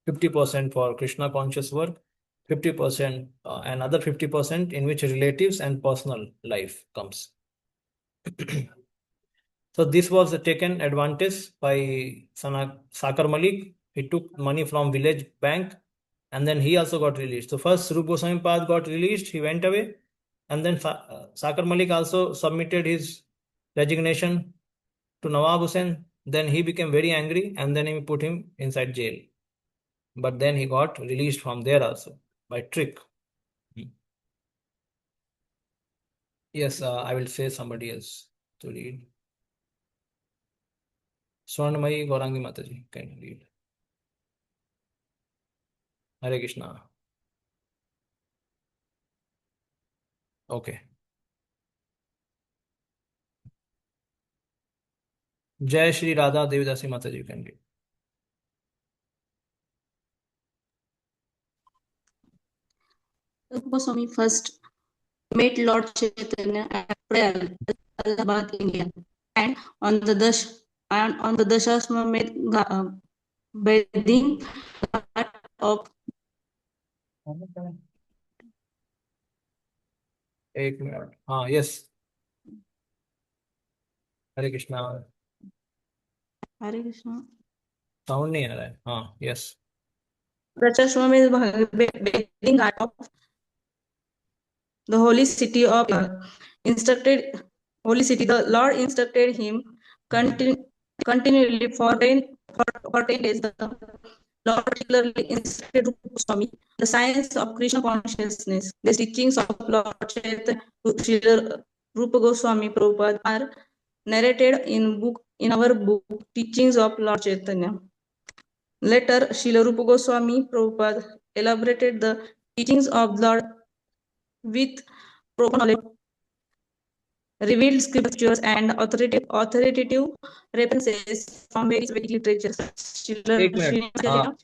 50% for Krishna conscious work, 50% another 50% in which relatives and personal life comes. So this was taken advantage by Sakar Malik. He took money from village bank, and then he also got released. So first Rup Goswami Pad got released, he went away, and then Sakar Malik also submitted his resignation to Nawab Hussain. Then he became very angry, and then he put him inside jail. But then he got released from there also by trick. Yes, I will say somebody else to read. Swarnamayi Gaurangi Mataji can read. Hare Krishna. Okay. Jai Shri Radha Devidasi Mataji, you can read. Rupa Goswami first met Lord Chaitanya at Allahabad, India, and on the Dashaswamedh bathing ghat of एक minute हाँ yes हरे Krishna Hare Krishna. Sound नहीं आ रहा है हाँ yes Dashaswamedh bathing ghat of the holy city of the Lord instructed him continually for 10 days. The Lord particularly instructed Rupa Goswami the science of Krishna consciousness. The teachings of Lord Chaitanya Srila Rupa Goswami Prabhupada are narrated in our book Teachings of Lord Chaitanya. Later, Srila Rupa Goswami Prabhupada elaborated the teachings of Lord with proper knowledge, revealed scriptures and authoritative references from various Vedic literatures. एक minute, हाँ,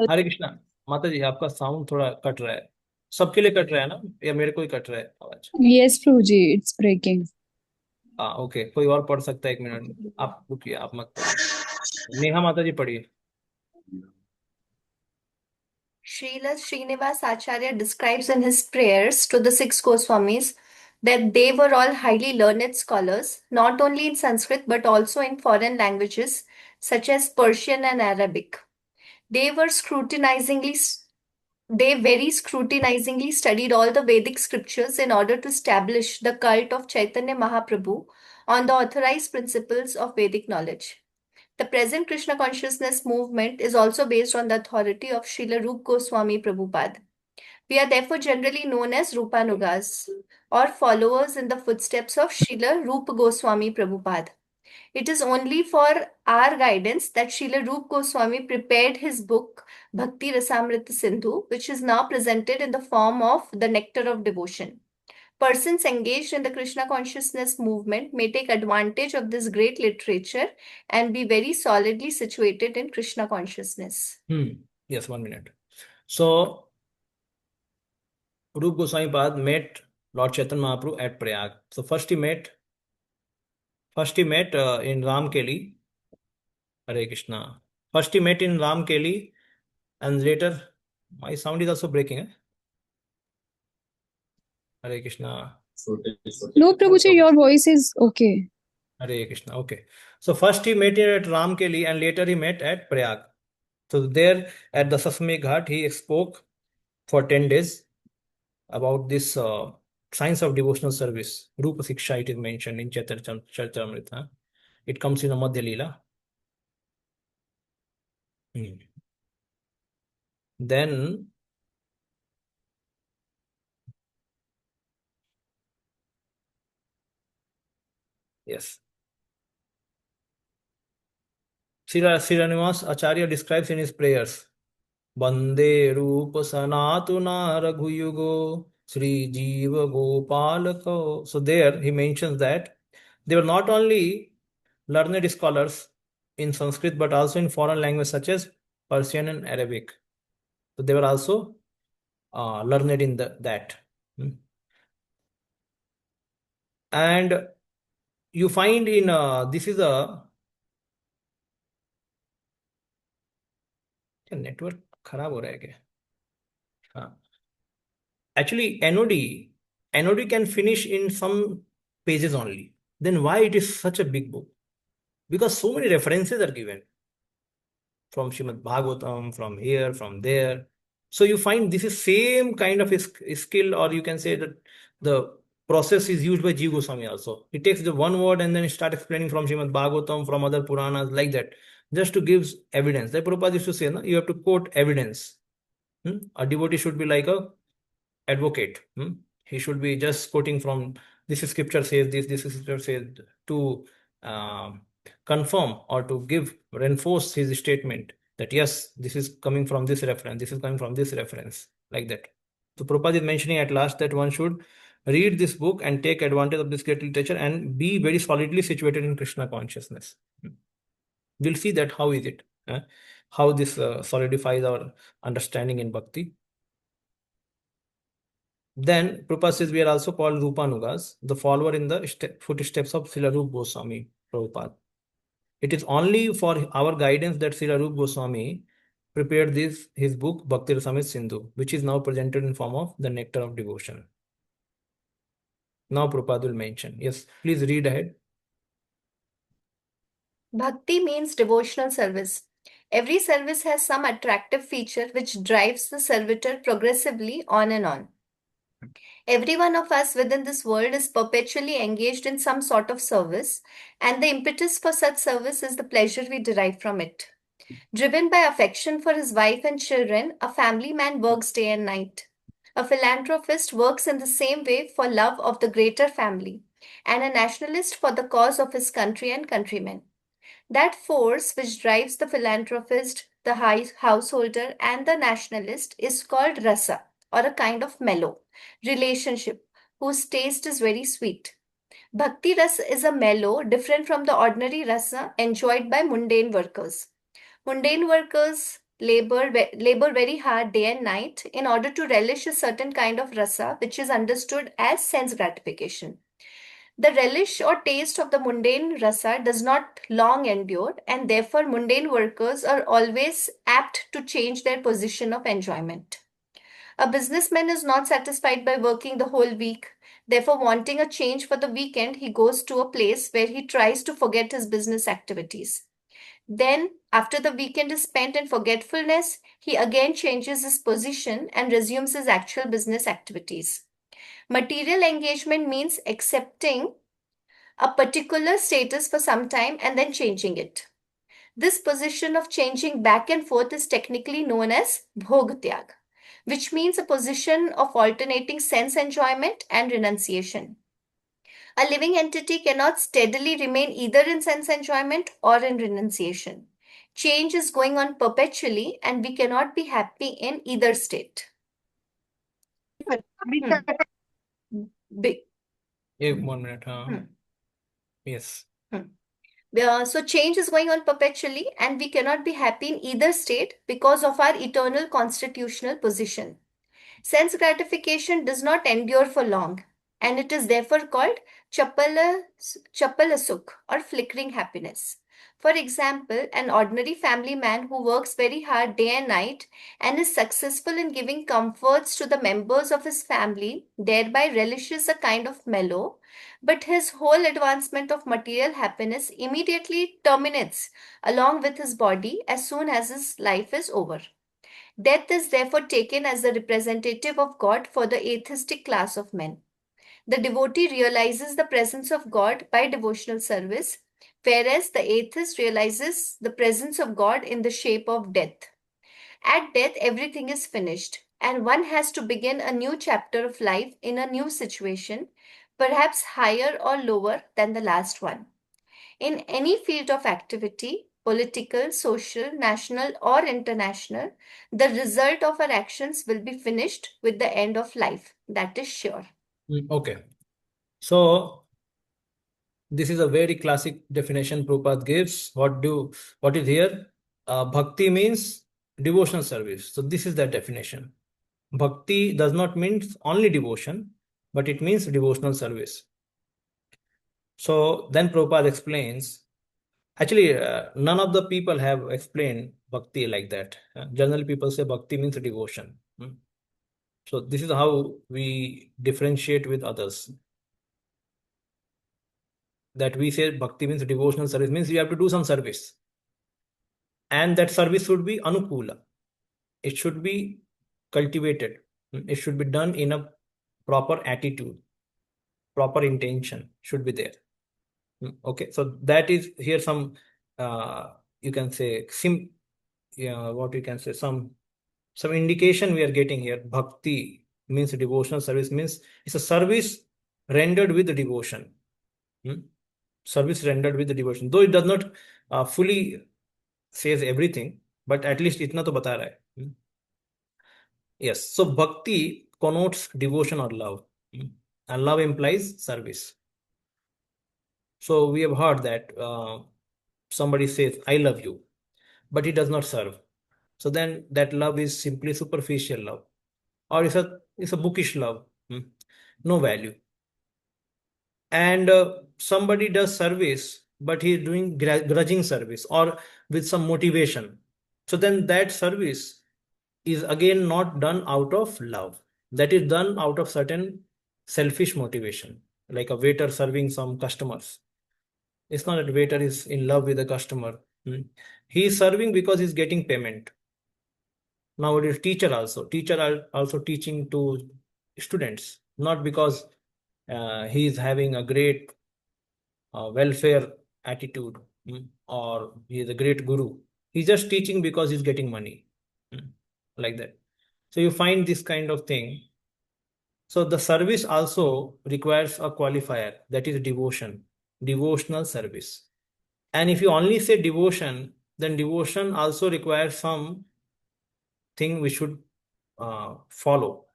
हरे कृष्णा माता जी, आपका sound थोड़ा cut रहा है। सबके लिए cut रहा है ना, या मेरे को ही कट रहा है आवाज? Yes, Prabhuji, it's breaking. हाँ, ओके, कोई और पढ़ सकता है? एक मिनट, आप रुकिए, आप मत पढ़िए। नेहा माता जी पढ़िए। Srila Srinivas Acharya describes in his prayers to the six Goswamis that they were all highly learned scholars, not only in Sanskrit but also in foreign languages such as Persian and Arabic. They very scrutinizingly studied all the Vedic scriptures in order to establish the cult of Chaitanya Mahaprabhu on the authorized principles of Vedic knowledge. The present Krishna Consciousness movement is also based on the authority of Srila Rupa Goswami Prabhupada. We are therefore generally known as Rupanugas, or followers in the footsteps of Srila Rupa Goswami Prabhupada. It is only for our guidance that Srila Rupa Goswami prepared his book Bhakti Rasamrita Sindhu, which is now presented in the form of the Nectar of Devotion. Persons engaged in the Krishna consciousness movement may take advantage of this great literature and be very solidly situated in Krishna consciousness. Yes, 1 minute. So, Rupa Goswami Pad met Lord Chaitanya Mahaprabhu at Prayag. So first he met in Ramkeli. Hare Krishna. First he met in Ramkeli, and later, my sound is also breaking. Hare Krishna. No, Prabhuji, your voice is okay. Hare Krishna. Okay. So first he met here at Ramkeli, and later he met at Prayag. So there at the Sasme Ghat, he spoke for 10 days about this science of devotional service. Rupa Siksha, it is mentioned in Charitamrita. It comes in a Madhya Leela. Then yes, Srinivas Acharya describes in his prayers, Bande Rupa Sanatuna Raghuyugo Sri Jiva Gopalako. So there he mentions that they were not only learned scholars in Sanskrit but also in foreign languages such as Persian and Arabic. So they were also learned in that. And you find in this is a network खराब हो रहा है क्या? हाँ, actually NOD can finish in some pages only. Then why it is such a big book? Because so many references are given from Srimad Bhagavatam, from here, from there. So you find this is same kind of skill, or you can say that the process is used by Jiva Goswami also. He takes the one word and then he starts explaining from Srimad Bhagavatam, from other Puranas, like that, just to give evidence. The Prabhupada used to say, no, you have to quote evidence. A devotee should be like a advocate. He should be just quoting from this scripture says this scripture says, to confirm or to reinforce his statement that yes, this is coming from this reference, this is coming from this reference, like that. So Prabhupada is mentioning at last that one should read this book and take advantage of this great literature and be very solidly situated in Krishna consciousness. We'll see that how is it, how this solidifies our understanding in bhakti. Then Prabhupada says we are also called Rupanugas, the follower in the footsteps of Srila Rupa Goswami Prabhupada. It is only for our guidance that Srila Rupa Goswami prepared his book Bhakti Rasamrita Sindhu, which is now presented in form of the Nectar of Devotion. Now Prabhupada will mention. Yes, please read ahead. Bhakti means devotional service. Every service has some attractive feature which drives the servitor progressively on and on. Every one of us within this world is perpetually engaged in some sort of service, and the impetus for such service is the pleasure we derive from it. Driven by affection for his wife and children, a family man works day and night. A philanthropist works in the same way for love of the greater family, and a nationalist for the cause of his country and countrymen. That force which drives the philanthropist, the householder, and the nationalist is called rasa, or a kind of mellow relationship whose taste is very sweet. Bhakti rasa is a mellow different from the ordinary rasa enjoyed by mundane workers. Mundane workers labor very hard day and night in order to relish a certain kind of rasa, which is understood as sense gratification. The relish or taste of the mundane rasa does not long endure, and therefore mundane workers are always apt to change their position of enjoyment. A businessman is not satisfied by working the whole week. Therefore, wanting a change for the weekend, he goes to a place where he tries to forget his business activities. Then, after the weekend is spent in forgetfulness, he again changes his position and resumes his actual business activities. Material engagement means accepting a particular status for some time and then changing it. This position of changing back and forth is technically known as bhog tyag, which means a position of alternating sense enjoyment and renunciation. A living entity cannot steadily remain either in sense enjoyment or in renunciation. Change is going on perpetually, and we cannot be happy in either state. Big. 1 minute. Yes. So change is going on perpetually, and we cannot be happy in either state because of our eternal constitutional position. Sense gratification does not endure for long, and it is therefore called chapalasuk, or flickering happiness. For example, an ordinary family man who works very hard day and night and is successful in giving comforts to the members of his family, thereby relishes a kind of mellow, but his whole advancement of material happiness immediately terminates along with his body as soon as his life is over. Death is therefore taken as the representative of God for the atheistic class of men. The devotee realizes the presence of God by devotional service, whereas the atheist realizes the presence of God in the shape of death. At death, everything is finished, and one has to begin a new chapter of life in a new situation, perhaps higher or lower than the last one. In any field of activity, political, social, national, or international, the result of our actions will be finished with the end of life. That is sure. Okay. So this is a very classic definition Prabhupada gives. What is here? Bhakti means devotional service. So this is the definition. Bhakti does not mean only devotion, but it means devotional service. So then Prabhupada explains. Actually, none of the people have explained bhakti like that. Generally, people say bhakti means devotion. So this is how we differentiate with others. That we say bhakti means devotional service, means you have to do some service. And that service should be anukula. It should be cultivated. It should be done in a proper attitude. Proper intention should be there. Okay, so that is here some, you can say, what you can say, some indication we are getting here. Bhakti means devotional service, means it's a service rendered with devotion. Service rendered with devotion, though it does not fully says everything, but at least itna to bata raha hai. Yes, so bhakti connotes devotion or love, and love implies service. So we have heard that somebody says I love you, but he does not serve. So then that love is simply superficial love, or it's a bookish love, no value. And somebody does service, but he is doing grudging service or with some motivation. So then that service is again not done out of love. That is done out of certain selfish motivation, like a waiter serving some customers. It's not that waiter is in love with the customer. He is serving because he's getting payment. Nowadays, teacher are also teaching to students, not because he is having a great welfare attitude, or he is a great guru. He's just teaching because he's getting money. Like that. So you find this kind of thing. So the service also requires a qualifier, that is devotion, devotional service. And if you only say devotion, then devotion also requires some thing we should follow.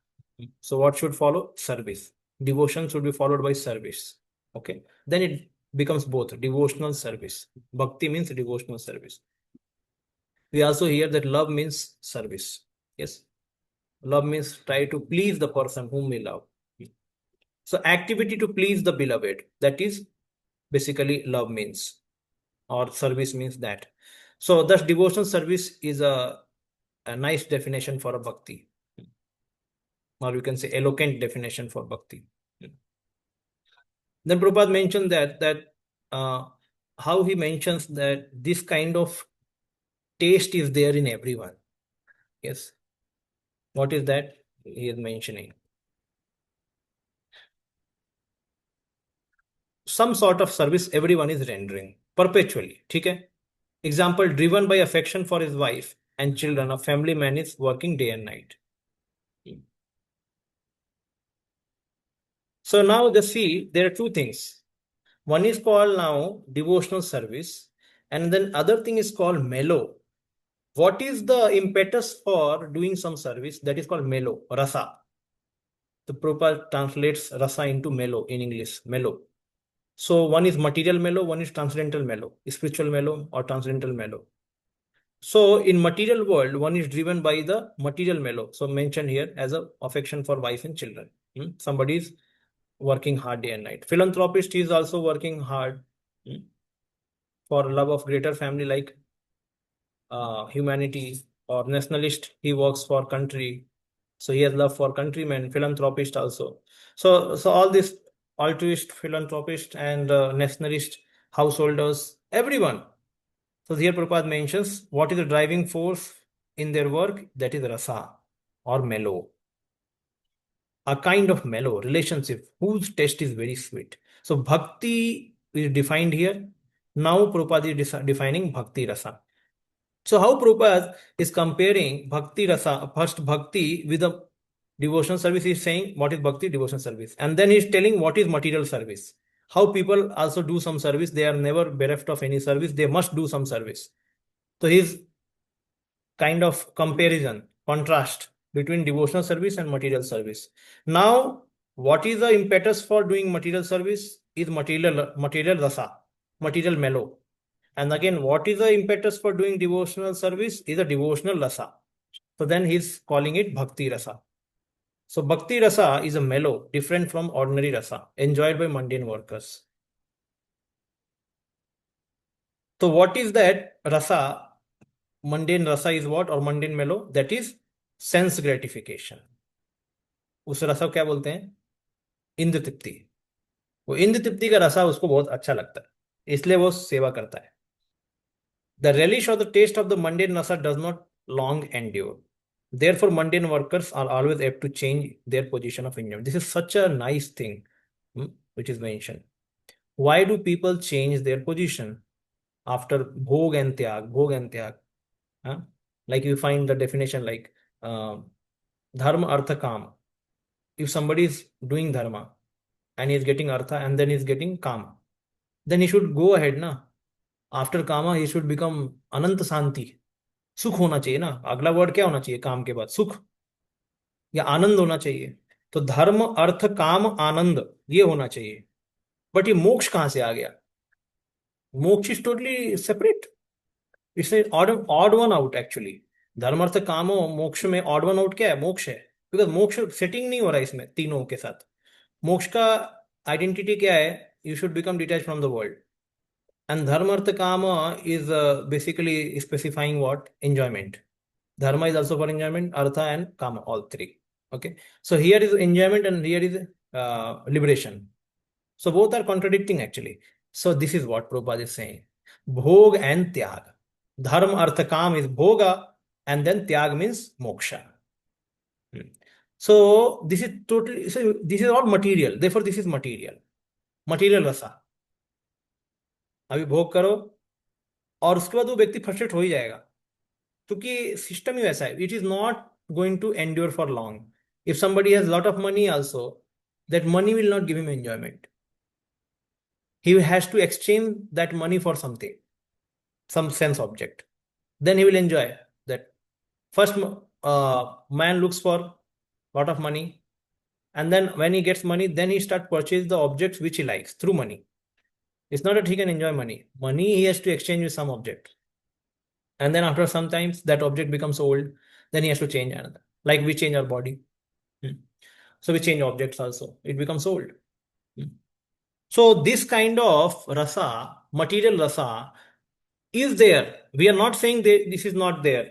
So what should follow? Service. Devotion should be followed by service. Okay. Then it becomes both devotional service. Bhakti means devotional service. We also hear that love means service. Yes. Love means try to please the person whom we love. So activity to please the beloved, that is basically love means, or service means that. So thus devotional service is a nice definition for a bhakti, or you can say eloquent definition for bhakti. Then Prabhupada mentioned that how he mentions that this kind of taste is there in everyone. Yes. What is that he is mentioning? Some sort of service everyone is rendering perpetually. Okay? Example, driven by affection for his wife and children, a family man is working day and night. So now just see, there are two things. One is called now devotional service, and then other thing is called mellow. What is the impetus for doing some service? That is called mellow, rasa. The Prabhupada translates rasa into mellow in English, mellow. So one is material mellow, one is transcendental mellow, spiritual mellow or transcendental mellow. So in material world, one is driven by the material mellow. So mentioned here as a affection for wife and children. Somebody is working hard day and night. Philanthropist is also working hard for love of greater family like humanity, or nationalist, he works for country. So he has love for countrymen, philanthropist also. So all this altruist, philanthropist and nationalist, householders, everyone. So here Prabhupada mentions what is the driving force in their work, that is rasa or mellow. A kind of mellow relationship whose taste is very sweet. So bhakti is defined here. Now Prabhupada is defining bhakti rasa. So how Prabhupada is comparing bhakti rasa, first bhakti with a devotional service, he is saying what is bhakti, devotional service. And then he is telling what is material service. How people also do some service, they are never bereft of any service, they must do some service. So his kind of comparison, contrast between devotional service and material service. Now, what is the impetus for doing material service? Is material rasa, material mellow. And again, what is the impetus for doing devotional service? Is a devotional rasa. So then he's calling it bhakti rasa. So bhakti rasa is a mellow, different from ordinary rasa, enjoyed by mundane workers. So what is that rasa? Mundane rasa is what, or mundane mellow? That is sense gratification. उस रसा को क्या बोलते हैं? इंद्र तृप्ति. वो इंद्र तृप्ति का रसा उसको बहुत अच्छा लगता है, इसलिए वो सेवा करता है. The relish or the taste of the mundane rasa does not long endure. Therefore, mundane workers are always apt to change their position of enjoyment. This is such a nice thing which is mentioned. Why do people change their position after bhog and tyag? Bhog and tyag. Like you find the definition like dharma, artha, kam. If somebody is doing dharma and he is getting artha and then he is getting kama, then he should go ahead na. After kama, he should become anant santi. सुख होना चाहिए ना. अगला word क्या होना चाहिए काम के बाद? सुख या आनंद होना चाहिए. तो धर्म अर्थ काम आनंद ये होना चाहिए. बट ये मोक्ष कहां से आ गया? मोक्ष is totally separate. It's odd one out actually. धर्म अर्थ काम मोक्ष में ऑड वन आउट क्या है? मोक्ष है. बिकॉज मोक्ष सेटिंग नहीं हो रहा है इसमें तीनों के साथ. मोक्ष का आइडेंटिटी क्या है? You should become detach from the world. And dharma artha kama is basically specifying what? Enjoyment. Dharma is also for enjoyment, artha and kama, all three. Okay. So here is enjoyment and here is liberation. So both are contradicting actually. So this is what Prabhupada is saying. Bhog and tyag. Dharma artha kam is bhoga and then tyag means moksha. So this is totally, so this is all material. Therefore this is material. Material rasa. अभी भोग करो और उसके बाद वो व्यक्ति frustrate हो ही जाएगा, क्योंकि सिस्टम ही वैसा है. It is not going to endure for long. If somebody has lot of money also, that money will not give him enjoyment. He has to exchange that money for something, some sense object. Then he will enjoy that. First, man looks for lot of money, and then when he gets money, then he start purchase the objects which he likes through money. It's not that he can enjoy money. Money he has to exchange with some object, and then after some times that object becomes old. Then he has to change another. Like we change our body. Hmm. So we change objects also. It becomes old. Hmm. So this kind of rasa, material rasa, is there. We are not saying that this is not there.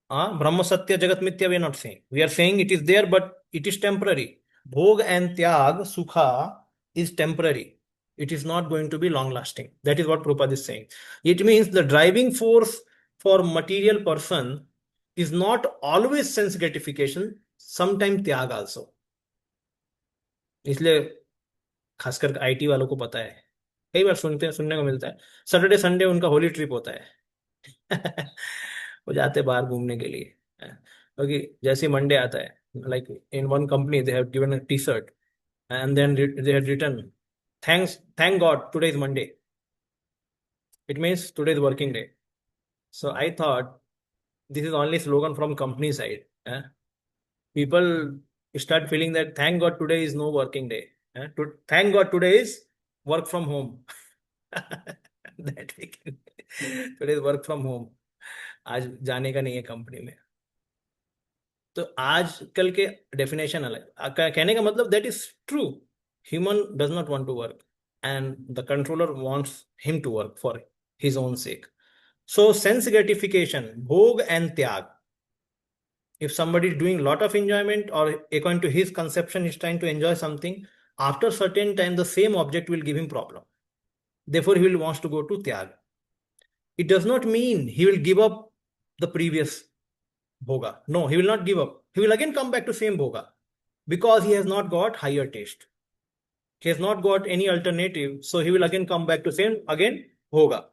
Brahma Satya Jagat Mithya, we are not saying. We are saying it is there, but it is temporary. Bhog and Tyag, Sukha, is temporary. It is not going to be long lasting. That is what Prabhupada is saying. It means the driving force for material person is not always sense gratification, sometimes Tyag also. इसलिए खासकर IT वालों को पता है, कई बार सुनने को मिलता है, सैटरडे संडे उनका होली ट्रिप होता है. वो जाते बाहर घूमने के लिए, क्योंकि जैसे मंडे आता है, like in one company they have given a T shirt and then they have written thank God today is Monday. It means today is working day. So I thought this is only slogan from company side. People start feeling that thank God today is no working day. Thank God today is work from home. That we can, today is work from home. आज जाने का नहीं है company में. तो आजकल के definition अलग. कहने का मतलब that is true. Human does not want to work and the controller wants him to work for his own sake. So sense gratification, bhog and tyag. If somebody is doing a lot of enjoyment, or according to his conception, he's trying to enjoy something, after certain time, the same object will give him problem. Therefore, he will wants to go to tyag. It does not mean he will give up the previous bhoga. No, he will not give up. He will again come back to same bhoga because he has not got higher taste. He has not got any alternative, so he will again come back to same again bhoga.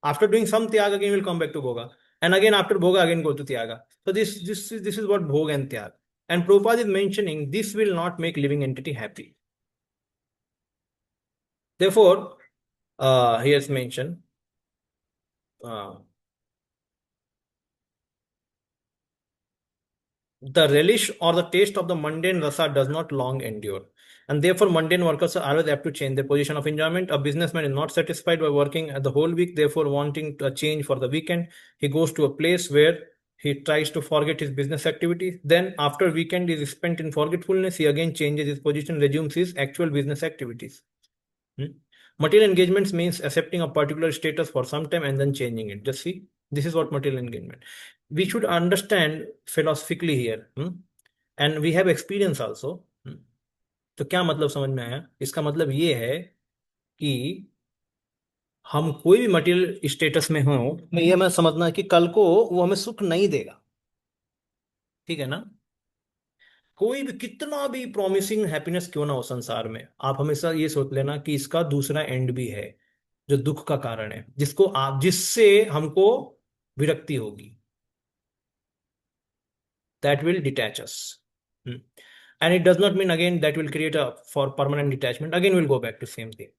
After doing some tyag, again will come back to bhoga, and again after bhoga again go to tyaga. So this is what bhog and tyag. And Prabhupada is mentioning this will not make living entity happy. Therefore, he has mentioned the relish or the taste of the mundane rasa does not long endure. And therefore, mundane workers are always apt to change their position of enjoyment. A businessman is not satisfied by working the whole week, therefore, wanting a change for the weekend, he goes to a place where he tries to forget his business activities. Then, after weekend is spent in forgetfulness, he again changes his position, resumes his actual business activities. Material engagements means accepting a particular status for some time and then changing it. Just see, this is what material engagement. We should understand philosophically here, and we have experience also. तो क्या मतलब समझ में आया? इसका मतलब ये है कि हम कोई भी मटेरियल स्टेटस में हो, ये हमें समझना कि कल को वो हमें सुख नहीं देगा. ठीक है ना? कोई भी कितना भी प्रॉमिसिंग हैप्पीनेस क्यों ना हो संसार में, आप हमेशा ये सोच लेना कि इसका दूसरा एंड भी है, जो दुख का कारण है, जिससे हमको विरक्ति होगी. That will detach us. And it does not mean again that will create a for permanent detachment. Again, we'll go back to same thing.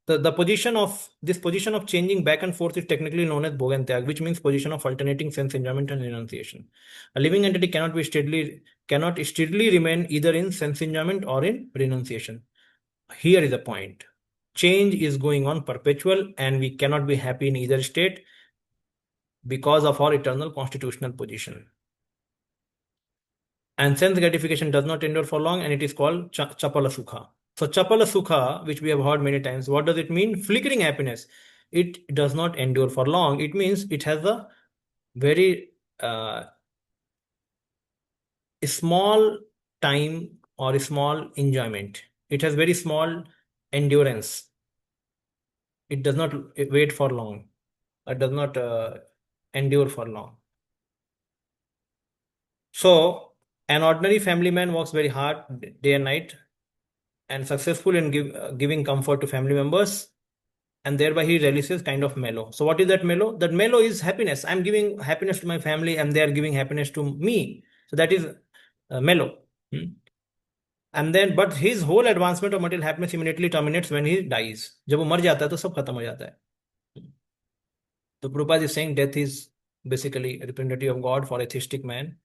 The position of changing back and forth is technically known as bhog and tyag, which means position of alternating sense enjoyment and renunciation. A living entity cannot steadily remain either in sense enjoyment or in renunciation. Here is the point. Change is going on perpetual, and we cannot be happy in either state because of our eternal constitutional position. And sense gratification does not endure for long, and it is called chapala sukha. So chapala sukha, which we have heard many times, what does it mean? Flickering happiness. It does not endure for long. It means it has a very small time or small enjoyment. It has very small endurance. It does not wait for long. It does not endure for long. So an ordinary family man works very hard day and night, and successful in giving comfort to family members, and thereby he releases kind of mellow. So what is that mellow? That mellow is happiness. I'm giving happiness to my family and they are giving happiness to me. So that is mellow. And then, but his whole advancement of material happiness immediately terminates when he dies. जब वो मर जाता है तो सब खत्म हो जाता है. So Prabhupada is saying death is basically a representative of God for atheistic man,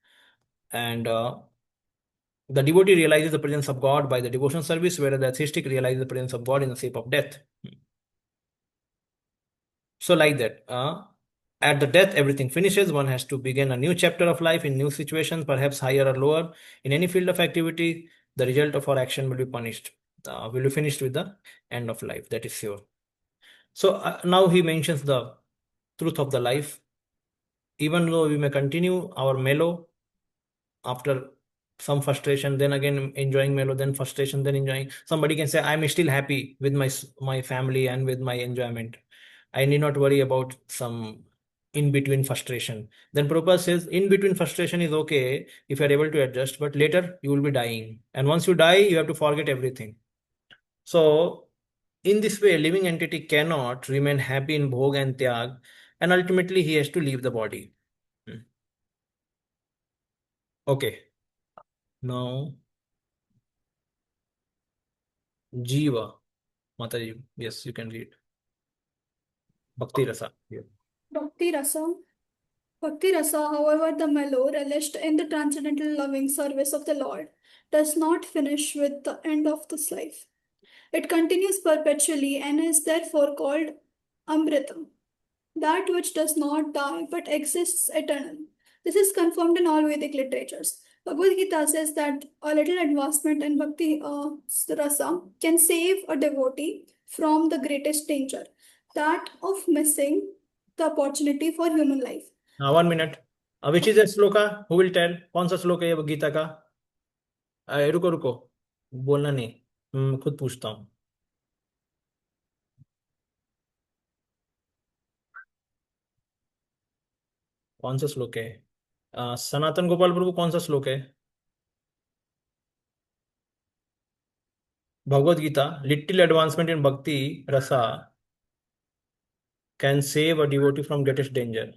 and the devotee realizes the presence of God by the devotional service, whereas the atheistic realizes the presence of God in the shape of death. So like that, at the death, everything finishes. One has to begin a new chapter of life in new situations, perhaps higher or lower. In any field of activity, the result of our action will be punished, will be finished with the end of life. That is sure. So now he mentions the truth of the life. Even though we may continue our mellow after some frustration, then again enjoying mellow, then frustration, then enjoying. Somebody can say, I'm still happy with my family and with my enjoyment. I need not worry about some in between frustration. Then Prabhupada says, in between frustration is okay if you are able to adjust, but later you will be dying. And once you die, you have to forget everything. So, in this way, a living entity cannot remain happy in bhog and tyag, and ultimately he has to leave the body. Okay. Now, Jiva. Mataji, yes, you can read. Bhakti Rasa. Yeah. Bhakti Rasa. Bhakti Rasa, however, the mellow relished in the transcendental loving service of the Lord, does not finish with the end of this life. It continues perpetually and is therefore called Amritam, that which does not die but exists eternally. This is confirmed in all Vedic literatures. Bhagavad Gita says that a little advancement in Bhakti Rasa can save a devotee from the greatest danger, that of missing the opportunity for human life. Now, 1 minute. Which is a sloka? Who will tell? कौन सा श्लोक है ये गीता का? रुको रुको, बोलना नहीं, मैं खुद पूछता हूँ. कौन सा श्लोक है? सनातन गोपाल प्रभु, कौन सा श्लोक है? Bhagavad Gita, little advancement in bhakti rasa can save a devotee from greatest danger.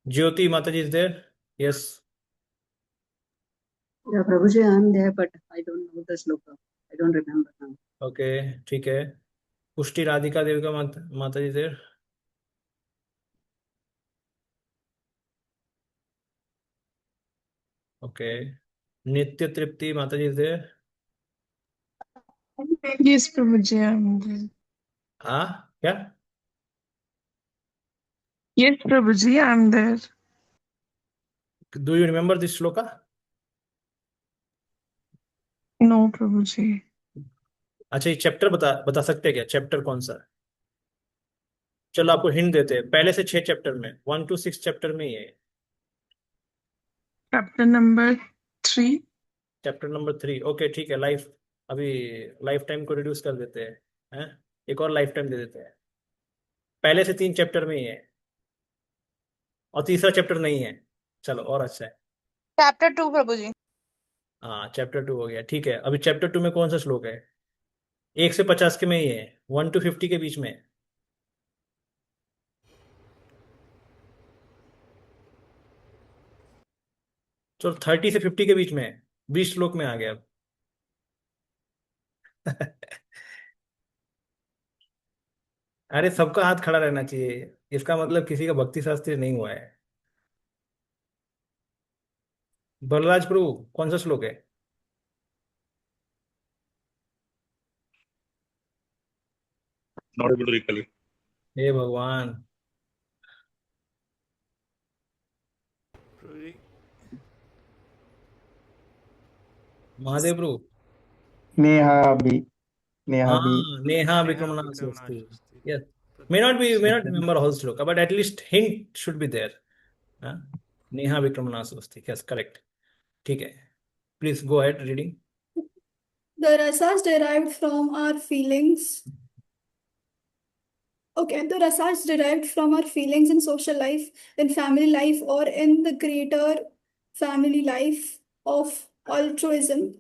Jyoti Mataji is there? Yes. Yeah, Prabhuji, I'm there, but I don't know the sloka. I don't remember now. Okay, ठीक है. पुष्टि राधिका देवी का माताजी there? Okay. Nitya Tripti Mataji is there? Yes, Prabhuji, I'm there. क्या? Yes, Prabhuji, I'm there. Do you remember this shloka? No, Prabhuji. अच्छा, ये chapter बता सकते हैं क्या? चैप्टर कौन सा? चलो आपको हिंट देते हैं. पहले से 6 चैप्टर में, 1 to 6 चैप्टर में ही है. Chapter number 3. Chapter number 3. Okay, ठीक है. अभी लाइफ टाइम को रिड्यूस कर देते हैं, एक और लाइफ टाइम दे देते हैं. पहले से 3 चैप्टर में ही है और तीसरा चैप्टर नहीं है. चलो, और अच्छा है. Chapter 2, Prabhuji. हाँ, चैप्टर 2 हो गया. ठीक है. अभी चैप्टर 2 में कौन सा श्लोक है? 1 से 50 के में ही है, 1 to 50 के बीच में. चलो, 30 से 50 के बीच में है. 20 श्लोक में आ गया अब. अरे, सबका हाथ खड़ा रहना चाहिए, इसका मतलब किसी का भक्ति शास्त्री नहीं हुआ है. बलराज प्रभु, कौन सा श्लोक है? Not able to recall it. हे भगवान. Prabhuji, महादेव प्रभु. Neha B. हाँ, नेहा Neha विक्रमणा Vikramana स्वस्ति. Swasti. Yes. May not remember whole shloka, but at least hint should be there. Neha विक्रमणा स्वस्ति. Yes, correct. ठीक है. Please go ahead reading. The rasas derived from our feelings. Okay, the rasas derived from our feelings in social life, in family life, or in the greater family life of altruism,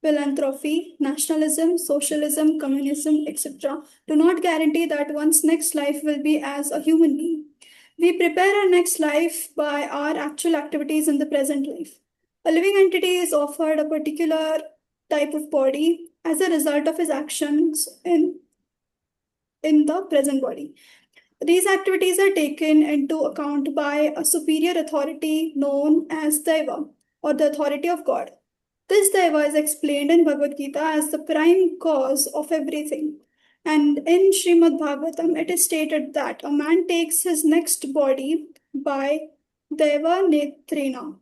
philanthropy, nationalism, socialism, communism, etc., do not guarantee that one's next life will be as a human being. We prepare our next life by our actual activities in the present life. A living entity is offered a particular type of body as a result of his actions in the present body. These activities are taken into account by a superior authority known as Deva, or the authority of God. This Deva is explained in Bhagavad Gita as the prime cause of everything. And in Srimad Bhagavatam, it is stated that a man takes his next body by Deva Netrena,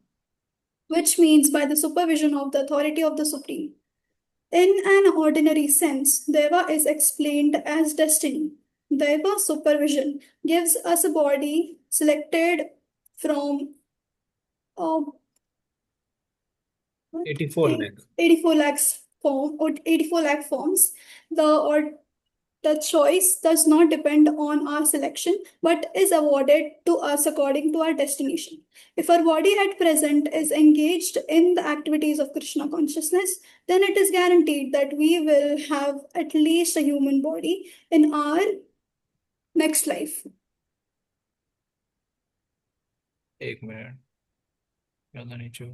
which means by the supervision of the authority of the Supreme. In an ordinary sense, Deva is explained as destiny. Deva supervision gives us a body selected from 84 lakh. 84 lakh forms. The choice does not depend on our selection, but is awarded to us according to our destination. If our body at present is engaged in the activities of Krishna consciousness, then it is guaranteed that we will have at least a human body in our next life. एक minute ज़्यादा नीचे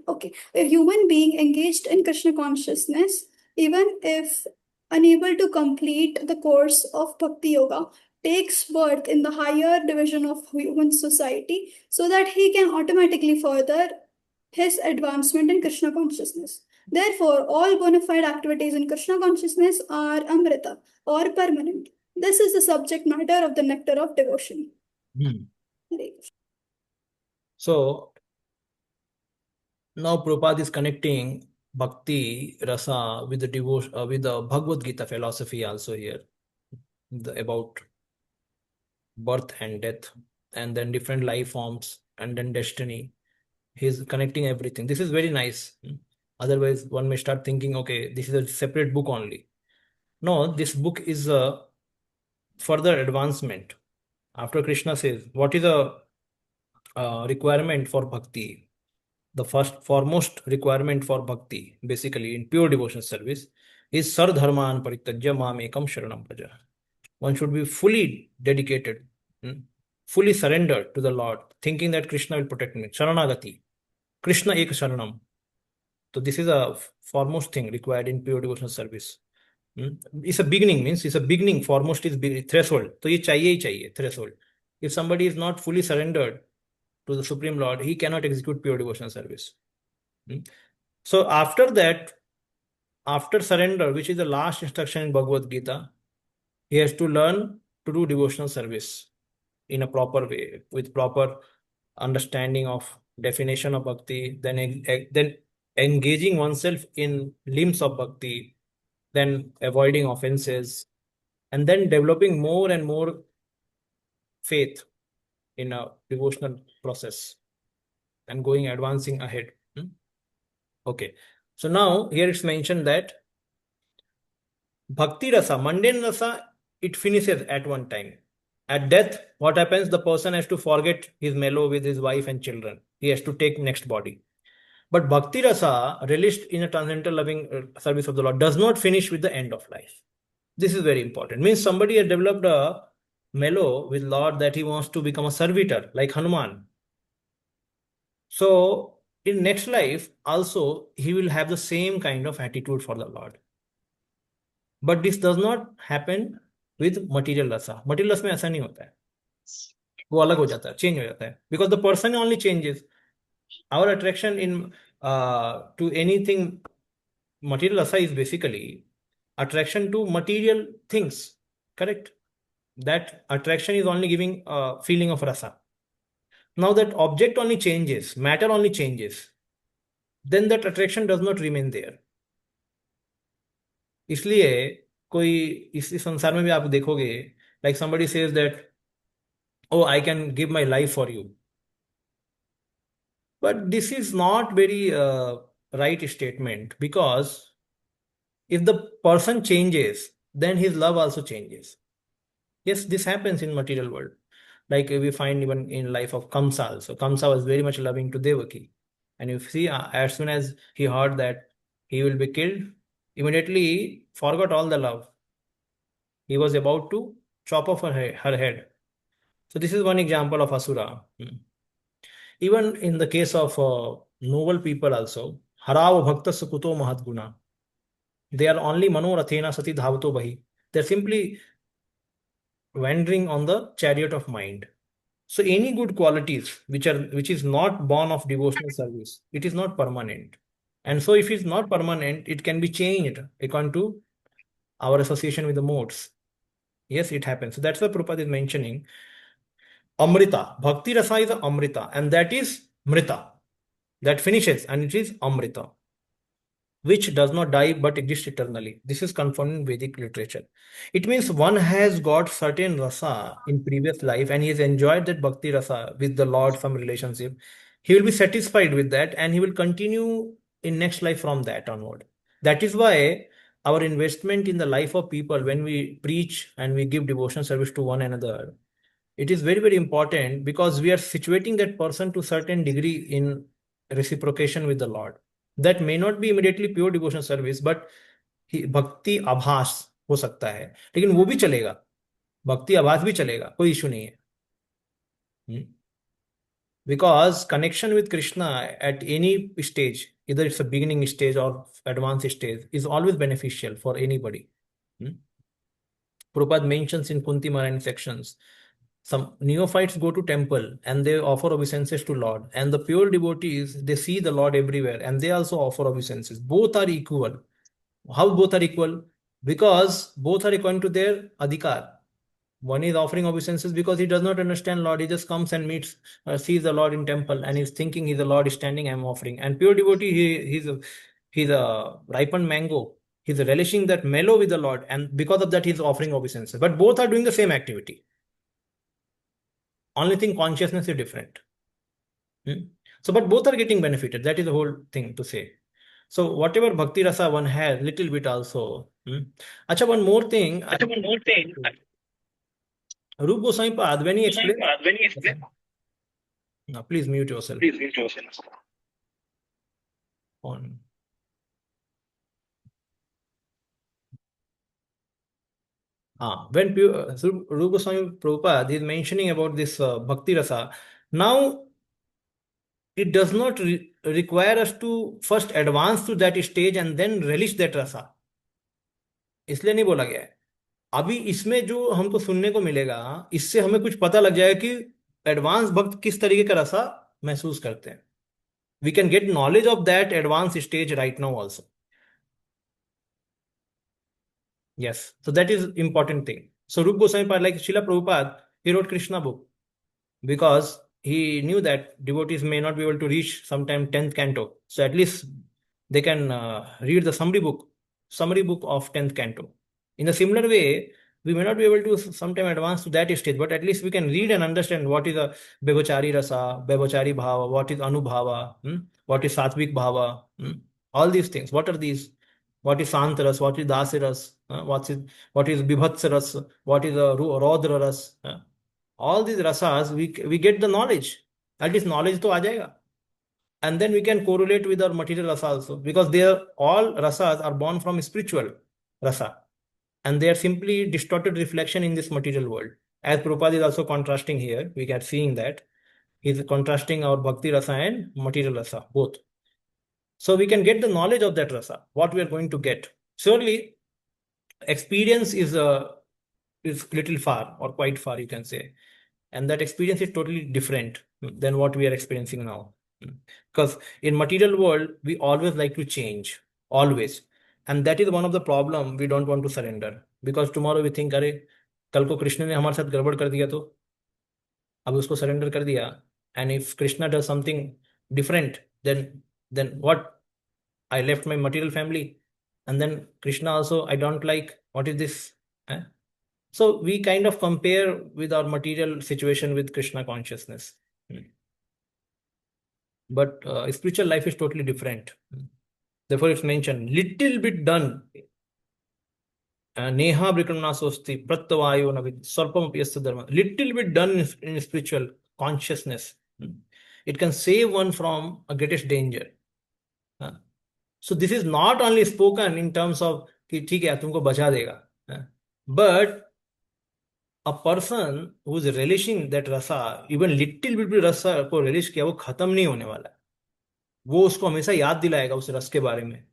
Okay, a human being engaged in Krishna consciousness, even if unable to complete the course of Bhakti Yoga, takes birth in the higher division of human society so that he can automatically further his advancement in Krishna consciousness. Therefore, all bona fide activities in Krishna consciousness are Amrita or permanent. This is the subject matter of the nectar of devotion. So, now Prabhupada is connecting Bhakti Rasa with the devotion, with the Bhagavad Gita philosophy also here, about birth and death, and then different life forms, and then destiny. He's connecting everything. This is very nice. Otherwise, one may start thinking, okay, this is a separate book only. No, this book is a further advancement. After Krishna says, what is a requirement for bhakti? The first foremost requirement for bhakti, basically in pure devotion service, is sardharman parityajya mam ekam sharanam praja. One should be fully dedicated, fully surrendered to the Lord, thinking that Krishna will protect me. Sharanagati. Krishna ek sharanam. So this is a foremost thing required in pure devotional service. It's a beginning, means it's a beginning. Foremost is threshold. So ye chahiye hi chahiye, threshold. If somebody is not fully surrendered to the Supreme Lord, he cannot execute pure devotional service. So after that, after surrender, which is the last instruction in Bhagavad Gita, he has to learn to do devotional service in a proper way, with proper understanding of definition of bhakti, then engaging oneself in limbs of bhakti, then avoiding offenses, and then developing more and more faith in a devotional process and advancing ahead. Okay, so now here it's mentioned that Bhakti Rasa, mundane Rasa, it finishes at one time. At death, what happens? The person has to forget his mellow with his wife and children. He has to take next body. But Bhakti Rasa, relished in a transcendental loving service of the Lord, does not finish with the end of life. This is very important. Means somebody has developed a mellow with Lord that he wants to become a servitor, like Hanuman. So, in next life, also, he will have the same kind of attitude for the Lord. But this does not happen with material rasa. Material rasa में ऐसा नहीं होता है. वो अलग हो जाता है, change हो जाता है. Because the person only changes. Our attraction in to anything material rasa is basically attraction to material things. Correct? That attraction is only giving a feeling of rasa. Now that object only changes, matter only changes, then that attraction does not remain there. इसलिए कोई इस संसार में भी आप देखोगे, like somebody says that, oh, I can give my life for you. But this is not very right statement, because if the person changes, then his love also changes. Yes, this happens in material world. Like we find even in life of Kamsa also. Kamsa was very much loving to Devaki. And you see, as soon as he heard that he will be killed, immediately he forgot all the love. He was about to chop off her head. So this is one example of Asura. Even in the case of noble people also, Harav Bhakta Sukuto Mahatguna. They are only Manorathena Sati Dhavato Bahi. They're simply wandering on the chariot of mind. So any good qualities which is not born of devotional service, it is not permanent. And so if it's not permanent, it can be changed according to our association with the modes. Yes, it happens. So that's what Prabhupada is mentioning. Amrita. Bhakti rasa is Amrita, and that is Mrita. That finishes, and it is Amrita, which does not die but exists eternally. This is confirmed in Vedic literature. It means one has got certain rasa in previous life and he has enjoyed that bhakti rasa with the Lord, some relationship. He will be satisfied with that and he will continue in next life from that onward. That is why our investment in the life of people, when we preach and we give devotion service to one another, it is very, very important because we are situating that person to certain degree in reciprocation with the Lord. That may not be immediately pure devotion service, but भक्ति आभास हो सकता है, लेकिन वो भी चलेगा, भक्ति आभास भी चलेगा, कोई इशू नहीं है. Because connection with Krishna at any stage, either it's a beginning stage or advanced stage, is always beneficial for anybody. Prabhupada mentions in Kunti Maharani sections, some neophytes go to temple and they offer obeisances to Lord, and the pure devotees, they see the Lord everywhere and they also offer obeisances. Both are equal. How both are equal? Because both are according to their adhikar. One is offering obeisances because he does not understand Lord. He just comes and meets, sees the Lord in temple, and he's thinking he's the Lord is standing. I'm offering. And pure devotee, he's a ripened mango. He's relishing that mellow with the Lord, and because of that, he's offering obeisances. But both are doing the same activity. Only thing, consciousness is different. So, but both are getting benefited. That is the whole thing to say. So, whatever bhakti rasa one has, little bit also. Acha, one more thing. Rup Goswami Pad, when he explains. Now, please mute yourself. On. When Rupa Goswami Prabhupada is mentioning about this bhakti rasa, now it does not require us to first advance to that stage and then relish that rasa. इसलिए नहीं बोला गया है. अभी इसमें जो हमको सुनने को मिलेगा, इससे हमें कुछ पता लग जाएगा कि एडवांस भक्त किस तरीके का रसा महसूस करते हैं. We can get knowledge of that advanced stage right now also. Yes, so that is important thing. So Rupa Goswami Pad, like Srila Prabhupada, he wrote Krishna book because he knew that devotees may not be able to reach sometime 10th canto. So at least they can read the summary book of 10th canto. In a similar way, we may not be able to sometime advance to that stage, but at least we can read and understand what is a Bevachari Rasa, Bevachari Bhava, what is Anubhava, what is Satvik Bhava, all these things. What are these? What is Santaras? What is Dasiras? What is Bibhatsaras? What is Rodraras? All these rasas, we get the knowledge. At least knowledge to aa jayega. And then we can correlate with our material rasa also, because they are all rasas are born from spiritual rasa. And they are simply distorted reflection in this material world. As Prabhupada is also contrasting here, we are seeing that. He is contrasting our bhakti rasa and material rasa, both. So we can get the knowledge of that rasa, what we are going to get. Surely, experience is little far or quite far, you can say. And that experience is totally different than what we are experiencing now. Because in material world, we always like to change, always. And that is one of the problem we don't want to surrender. Because tomorrow we think, अरे कल को कृष्ण ने हमारे साथ गड़बड़ कर दिया तो अब उसको surrender कर दिया. And if Krishna does something different, then what? I left my material family. And then Krishna also, I don't like. What is this? So we kind of compare with our material situation with Krishna consciousness. But spiritual life is totally different. Therefore, it's mentioned, little bit done. neha brikamna sosti prattavayo navid sarpam apyasta dharma. Little bit done in spiritual consciousness. It can save one from a greatest danger. So this is not only spoken in terms of कि ठीक है तुमको बचा देगा, but a person who is relishing that rasa, even little bit भी रसा को relish किया, वो खत्म नहीं होने वाला है, वो उसको हमेशा याद दिलाएगा उस रस के बारे में.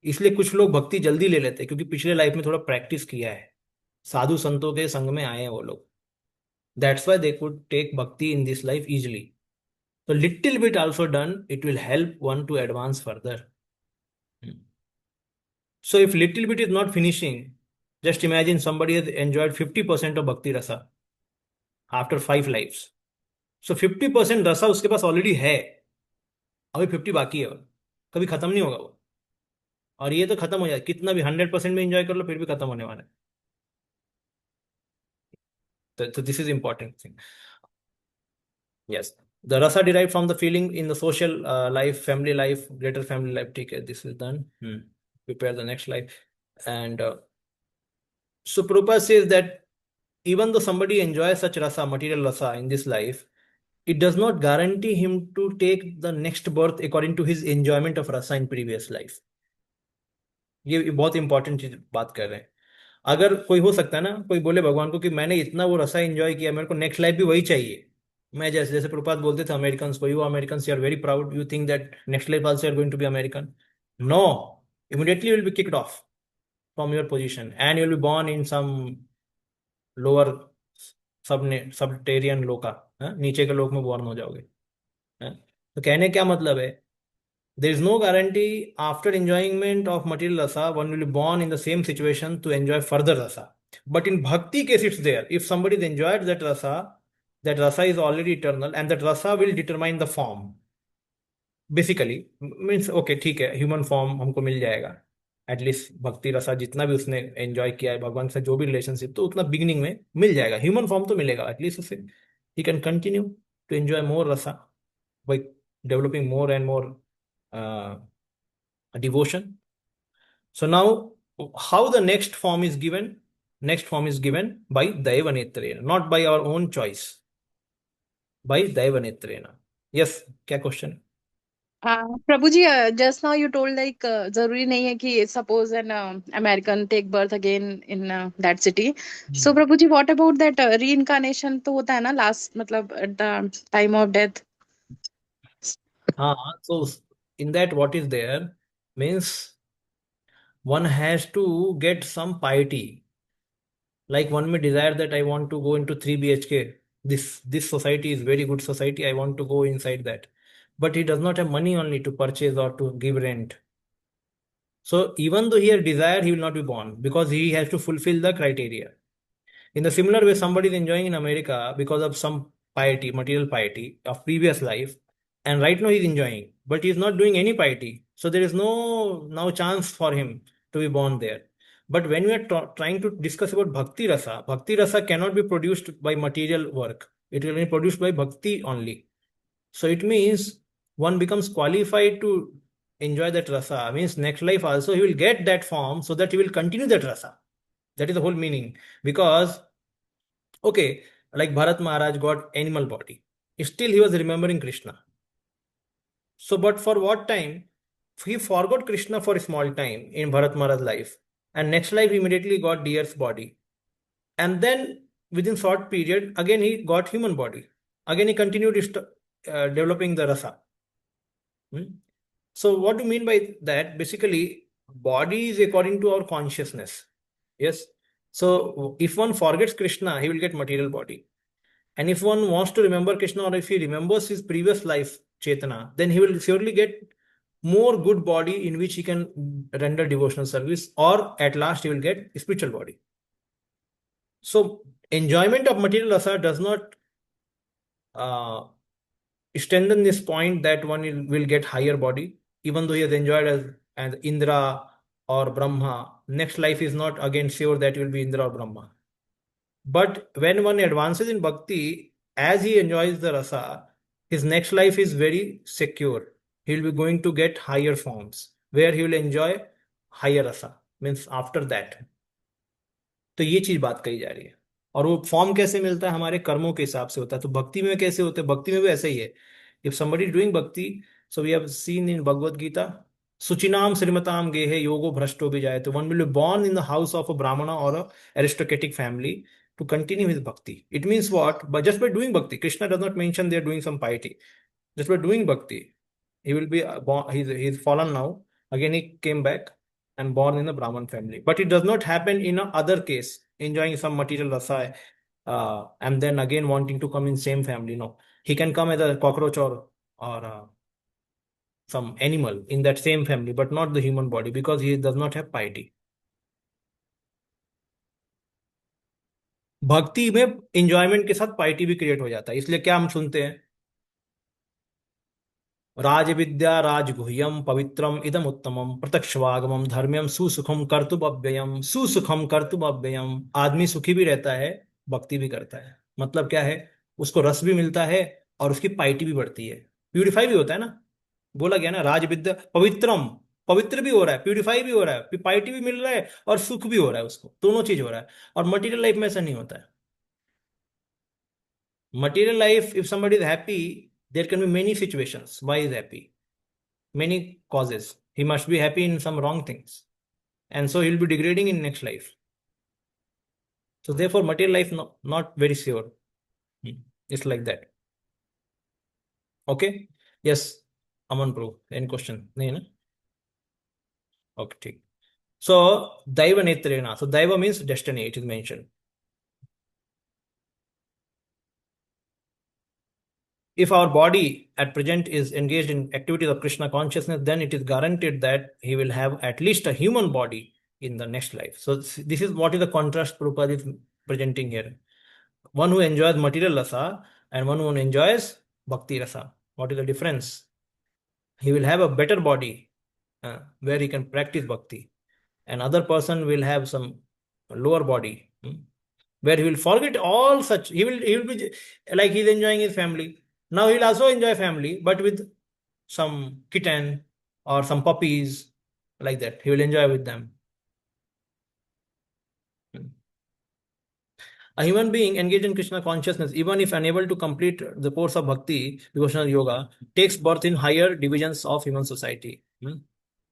इसलिए कुछ लोग भक्ति जल्दी ले लेते हैं क्योंकि पिछले लाइफ में थोड़ा प्रैक्टिस किया है, साधु संतों के संग में आए हैं वो लोग. That's why they could take bhakti in this life easily. So little bit also done, it will help one to advance further. So if little bit is not finishing, just imagine somebody has enjoyed 50% of bhakti rasa after 5 lives. So 50% रसा उसके पास already है, अभी 50 बाकी है, और कभी खत्म नहीं होगा वो. और ये तो खत्म हो जाए, कितना भी 100% में एंजॉय कर लो फिर भी खत्म होने वाला है. तो this is important thing. Yes, the rasa derived from the feeling in the social life, family life, greater family life. Okay, this is done. Prepare the next slide. And so Prabhupada says that even though somebody enjoys such rasa, material rasa in this life, it does not guarantee him to take the next birth according to his enjoyment of rasa in previous life. ये बहुत important चीज बात कर रहे हैं. अगर कोई हो सकता है ना, कोई बोले भगवान को कि मैंने इतना वो रसा एंजॉय किया, मेरे को नेक्स्ट लाइफ भी वही चाहिए. मैं जैसे जैसे प्रभुपाद बोलते थे अमेरिकन को, you American you are very proud, you think that next life also are going to be American. No, immediately will be kicked off from your position and you will be born in some lower subterranean loka, नीचे के लोक में born हो जाओगे. तो कहने क्या मतलब है, there is no guarantee after enjoyment of material rasa one will be born in the same situation to enjoy further rasa. But in bhakti case it's there. If somebody has enjoyed that rasa is already eternal and that rasa will determine the form. Basically means okay ठीक है, human form हमको मिल जाएगा. At least भक्ति रसा जितना भी उसने enjoy किया है भगवान से, जो भी रिलेशनशिप, तो उतना बिगिनिंग में मिल जाएगा, ह्यूमन फॉर्म तो मिलेगा एटलीस्ट उसे. He can continue to enjoy more रसा by developing more and more devotion. So now how the next form is given? Next form is given by Daivanetrena, not by our own choice, by Daivanetrena. Yes, क्या question? Prabhu ji, just now you told like जरूरी नहीं है कि suppose an American take birth again in that city. So Prabhu ji, what about that reincarnation तो होता है ना last, मतलब at the time of death? So in that what is there means one has to get some piety. Like one may desire that I want to go into 3 BHK. This society is very good society, I want to go inside that. But he does not have money only to purchase or to give rent. So even though he has desire, he will not be born because he has to fulfill the criteria. In the similar way, somebody is enjoying in America because of some piety, material piety of previous life, and right now he is enjoying, but he is not doing any piety. So there is no now chance for him to be born there. But when we are trying to discuss about bhakti rasa cannot be produced by material work. It will be produced by bhakti only. So it means one becomes qualified to enjoy that rasa. Means next life also he will get that form so that he will continue that rasa. That is the whole meaning. Because, okay, like Bharat Maharaj got animal body. Still he was remembering Krishna. So, but for what time? He forgot Krishna for a small time in Bharat Maharaj's life. And next life he immediately got deer's body. And then within short period, again he got human body. Again he continued developing the rasa. So what do you mean by that? Basically, body is according to our consciousness. Yes. So if one forgets Krishna, he will get material body. And if one wants to remember Krishna, or if he remembers his previous life, Chetana, then he will surely get more good body in which he can render devotional service, or at last he will get spiritual body. So enjoyment of material rasa does not strengthen this point that one will get higher body, even though he has enjoyed as Indra or Brahma. Next life is not again sure that he will be Indra or Brahma. But when one advances in bhakti, as he enjoys the rasa, his next life is very secure. He will be going to get higher forms where he will enjoy higher rasa. Means after that. तो ये चीज बात कही जा रही है। और वो फॉर्म कैसे मिलता है, हमारे कर्मों के हिसाब से होता है। तो भक्ति में कैसे होते हैं, भक्ति में भी ऐसा ही है। If somebody is doing bhakti, so we have seen in Bhagavad Gita, suchinam srimatam gehe yogo bhrashto vijayate, one will be born in the house of a brahmana or a aristocratic family to continue his bhakti. It means what? But just by doing bhakti, Krishna does not mention they are doing some piety. Just by doing bhakti, he will be born. He's fallen now. Again, he came back and born in a Brahman family. But it does not happen in a other case, enjoying some material rasa, and then again wanting to come in same family. No, he can come as a cockroach or some animal in that same family, but not the human body, because he does not have piety. भक्ति में enjoyment के साथ पाइटी भी create हो जाता है। इसलिए क्या हम सुनते हैं, राजविद्या राजगुह्यम पवित्रम इदम उत्तमम प्रत्यक्षवागमम धर्म्यम सुसुखम कर्तुमव्ययम, सुसुखम कर्तुमव्ययम। आदमी सुखी भी रहता है, भक्ति भी करता है। मतलब क्या है, उसको रस भी मिलता है और उसकी पाइटी भी बढ़ती है, प्यूरिफाई भी होता है ना। बोला गया ना, राजविद्या पवित्रम, पवित्र भी हो रहा है, प्यूरिफाई भी हो रहा है, पाइटी भी मिल रहा है और सुख भी हो रहा है, उसको दोनों चीज हो रहा है। और मटेरियल लाइफ में ऐसा नहीं होता है। Material life, if somebody is happy, there can be many situations. Why is happy? Many causes. He must be happy in some wrong things, and so he'll be degrading in next life. So therefore, material life not very sure. It's like that. Okay. Yes, Aman Prabhu. Any question? No, no? Okay, ठीक. So Daiva Netrena. So Daiva means destiny. It is mentioned. If our body at present is engaged in activities of Krishna consciousness, then it is guaranteed that he will have at least a human body in the next life. So this is what is the contrast Prabhupada is presenting here. One who enjoys material rasa and one who enjoys bhakti rasa. What is the difference? He will have a better body where he can practice bhakti. Another person will have some lower body where he will forget all such. He will be like he's enjoying his family. Now he'll also enjoy family, but with some kitten or some puppies, like that. He will enjoy with them. A human being engaged in Krishna consciousness, even if unable to complete the course of bhakti, devotional yoga, takes birth in higher divisions of human society,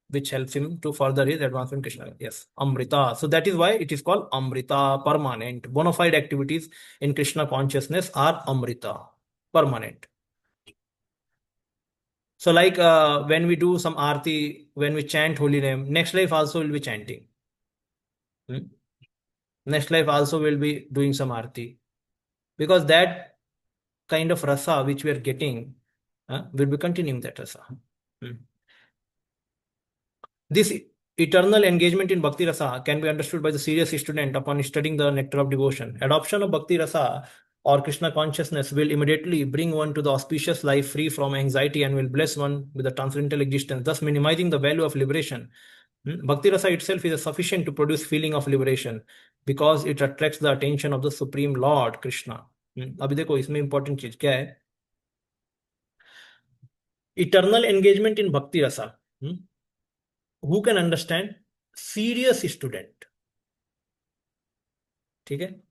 which helps him to further his advancement in Krishna. Yes, Amrita. So that is why it is called Amrita, permanent. Bona fide activities in Krishna consciousness are Amrita, permanent. So like when we do some arti, when we chant holy name, next life also will be chanting. Next life also will be doing some arti. Because that kind of rasa which we are getting, will be continuing that rasa. This eternal engagement in bhakti rasa can be understood by the serious student upon studying the nectar of devotion. Adoption of bhakti rasa or Krishna consciousness will immediately bring one to the auspicious life free from anxiety and will bless one with a transcendental existence, thus minimizing the value of liberation. Bhakti rasa itself is sufficient to produce feeling of liberation because it attracts the attention of the Supreme Lord Krishna. अभी देखो इसमें important चीज क्या है, eternal engagement इन भक्ति रसा. Who can understand? Serious student. ठीक है.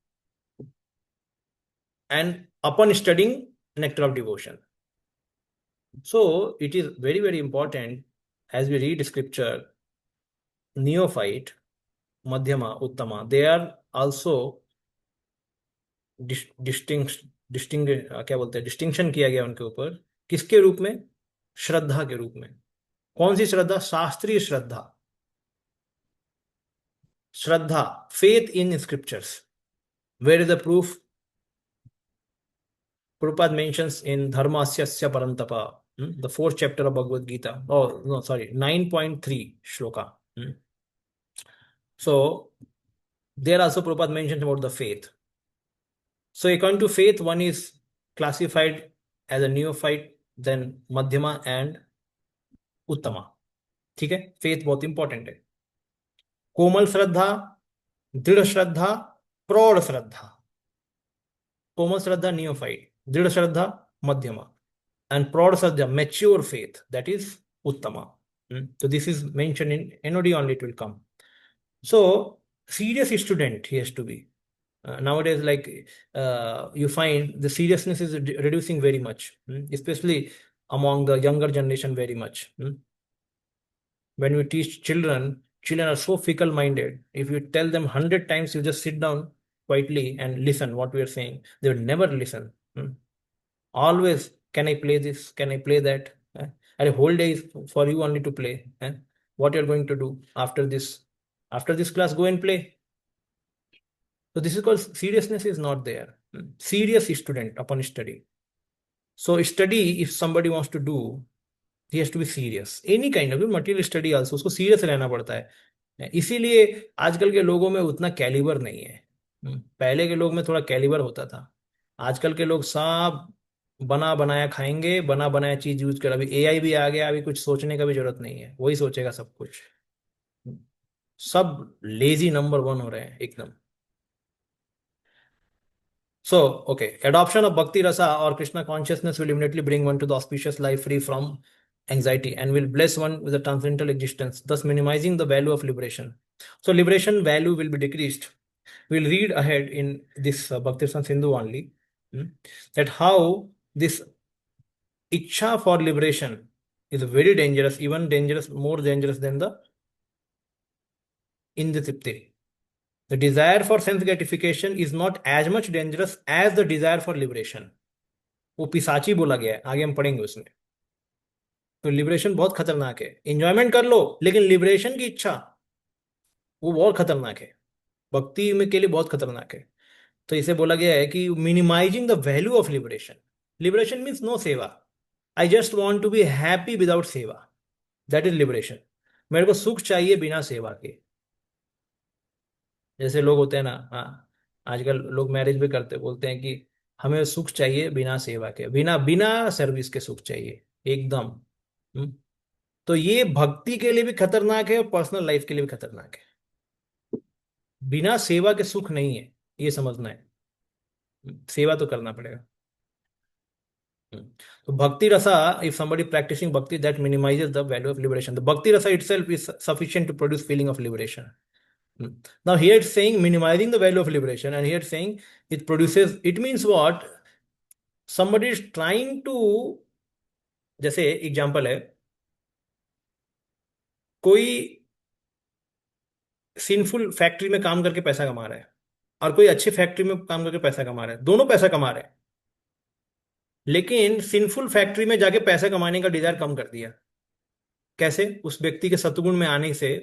And upon studying nectar of devotion. So it is very, very important as we read scripture, neophyte, madhyama, uttama, they are also क्या बोलते हैं, डिस्टिंक्शन किया गया उनके ऊपर. किसके रूप में? श्रद्धा के रूप में. कौन सी श्रद्धा? शास्त्रीय श्रद्धा. श्रद्धा, faith in scriptures. Where is the proof? Prabhupada mentions in Dharmasya Parantapa, the 4th chapter of Bhagavad Gita. Oh, no, sorry, 9.3 shloka. So, there also Prabhupada mentions about the faith. So, according to faith, one is classified as a neophyte, then Madhyama and Uttama. ठीक है, faith बहुत important है. कोमल श्रद्धा, दृढ़ श्रद्धा, प्रौढ़ श्रद्धा. कोमल श्रद्धा neophyte, दृढ़ श्रद्धा मध्यमा, and प्रौढ़ श्रद्धा mature faith, that is uttama. So this is mentioned in NOD only, it will come. So serious student he has to be. Nowadays, like you find the seriousness is reducing very much, especially among the younger generation very much. When we teach children, children are so fickle minded. If you tell them 100 times, you just sit down quietly and listen what we are saying, they would never listen. Always, can I play this? Can I play that? And a whole day is for you only to play. What you're going to do after this? After this class, go and play. So this is called seriousness is not there. Serious student upon study. So study, if somebody wants to do, he has to be serious. Any kind of material study also, उसको serious रहना पड़ता है. इसीलिए आजकल के लोगों में उतना कैलिबर नहीं है. पहले के लोग में थोड़ा कैलिबर होता था. आजकल के लोग सब बना बनाया खाएंगे, बना बनाया चीज यूज कर. अभी एआई भी आ गया, अभी कुछ सोचने का भी जरूरत नहीं है, वही सोचेगा सब कुछ. सब लेजी नंबर 1 हो रहे हैं एकदम. So, okay, adoption of Bhakti Rasa or Krishna consciousness will immediately bring one to the auspicious life free from anxiety and will bless one with a transcendental existence, thus minimizing the value of liberation. So, liberation value will be decreased. We'll read ahead in this Bhakti Rasa Sindhu only that how this Ichha for liberation is very dangerous, even dangerous, more dangerous than the Inditipti. The desire for sense gratification is not as much dangerous as the desire for liberation. वो पिशाची बोला गया है, आगे हम पढ़ेंगे उसमें. तो liberation बहुत खतरनाक है. एंजॉयमेंट कर लो, लेकिन लिबरेशन की इच्छा वो बहुत खतरनाक है. भक्ति में के लिए बहुत खतरनाक है. तो इसे बोला गया है कि minimising the value of liberation. Liberation means no seva. I just want to be happy without seva. That is liberation. मेरे को सुख चाहिए बिना सेवा के. जैसे लोग होते हैं ना, हाँ, आजकल लोग मैरिज भी करते, बोलते हैं कि हमें सुख चाहिए बिना सेवा के, बिना बिना सर्विस के सुख चाहिए एकदम. तो ये भक्ति के लिए भी खतरनाक है और पर्सनल लाइफ के लिए भी खतरनाक है. बिना सेवा के सुख नहीं है, ये समझना है. सेवा तो करना पड़ेगा. So bhakti rasa, if somebody practicing bhakti, that minimizes the value of liberation. The bhakti rasa itself is sufficient to produce feeling of liberation. Now here it's saying minimizing the value of liberation, and here it's saying it produces, it means what? Somebody is trying to, जैसे example है, कोई sinful factory में काम करके पैसा कमा रहा है और कोई अच्छी फैक्ट्री में काम करके पैसा कमा रहा है, दोनों पैसा कमा रहे हैं, लेकिन सिंफुल फैक्ट्री में जाके पैसा कमाने का डिजायर कम कर दिया. कैसे? उस व्यक्ति के सतगुण में आने से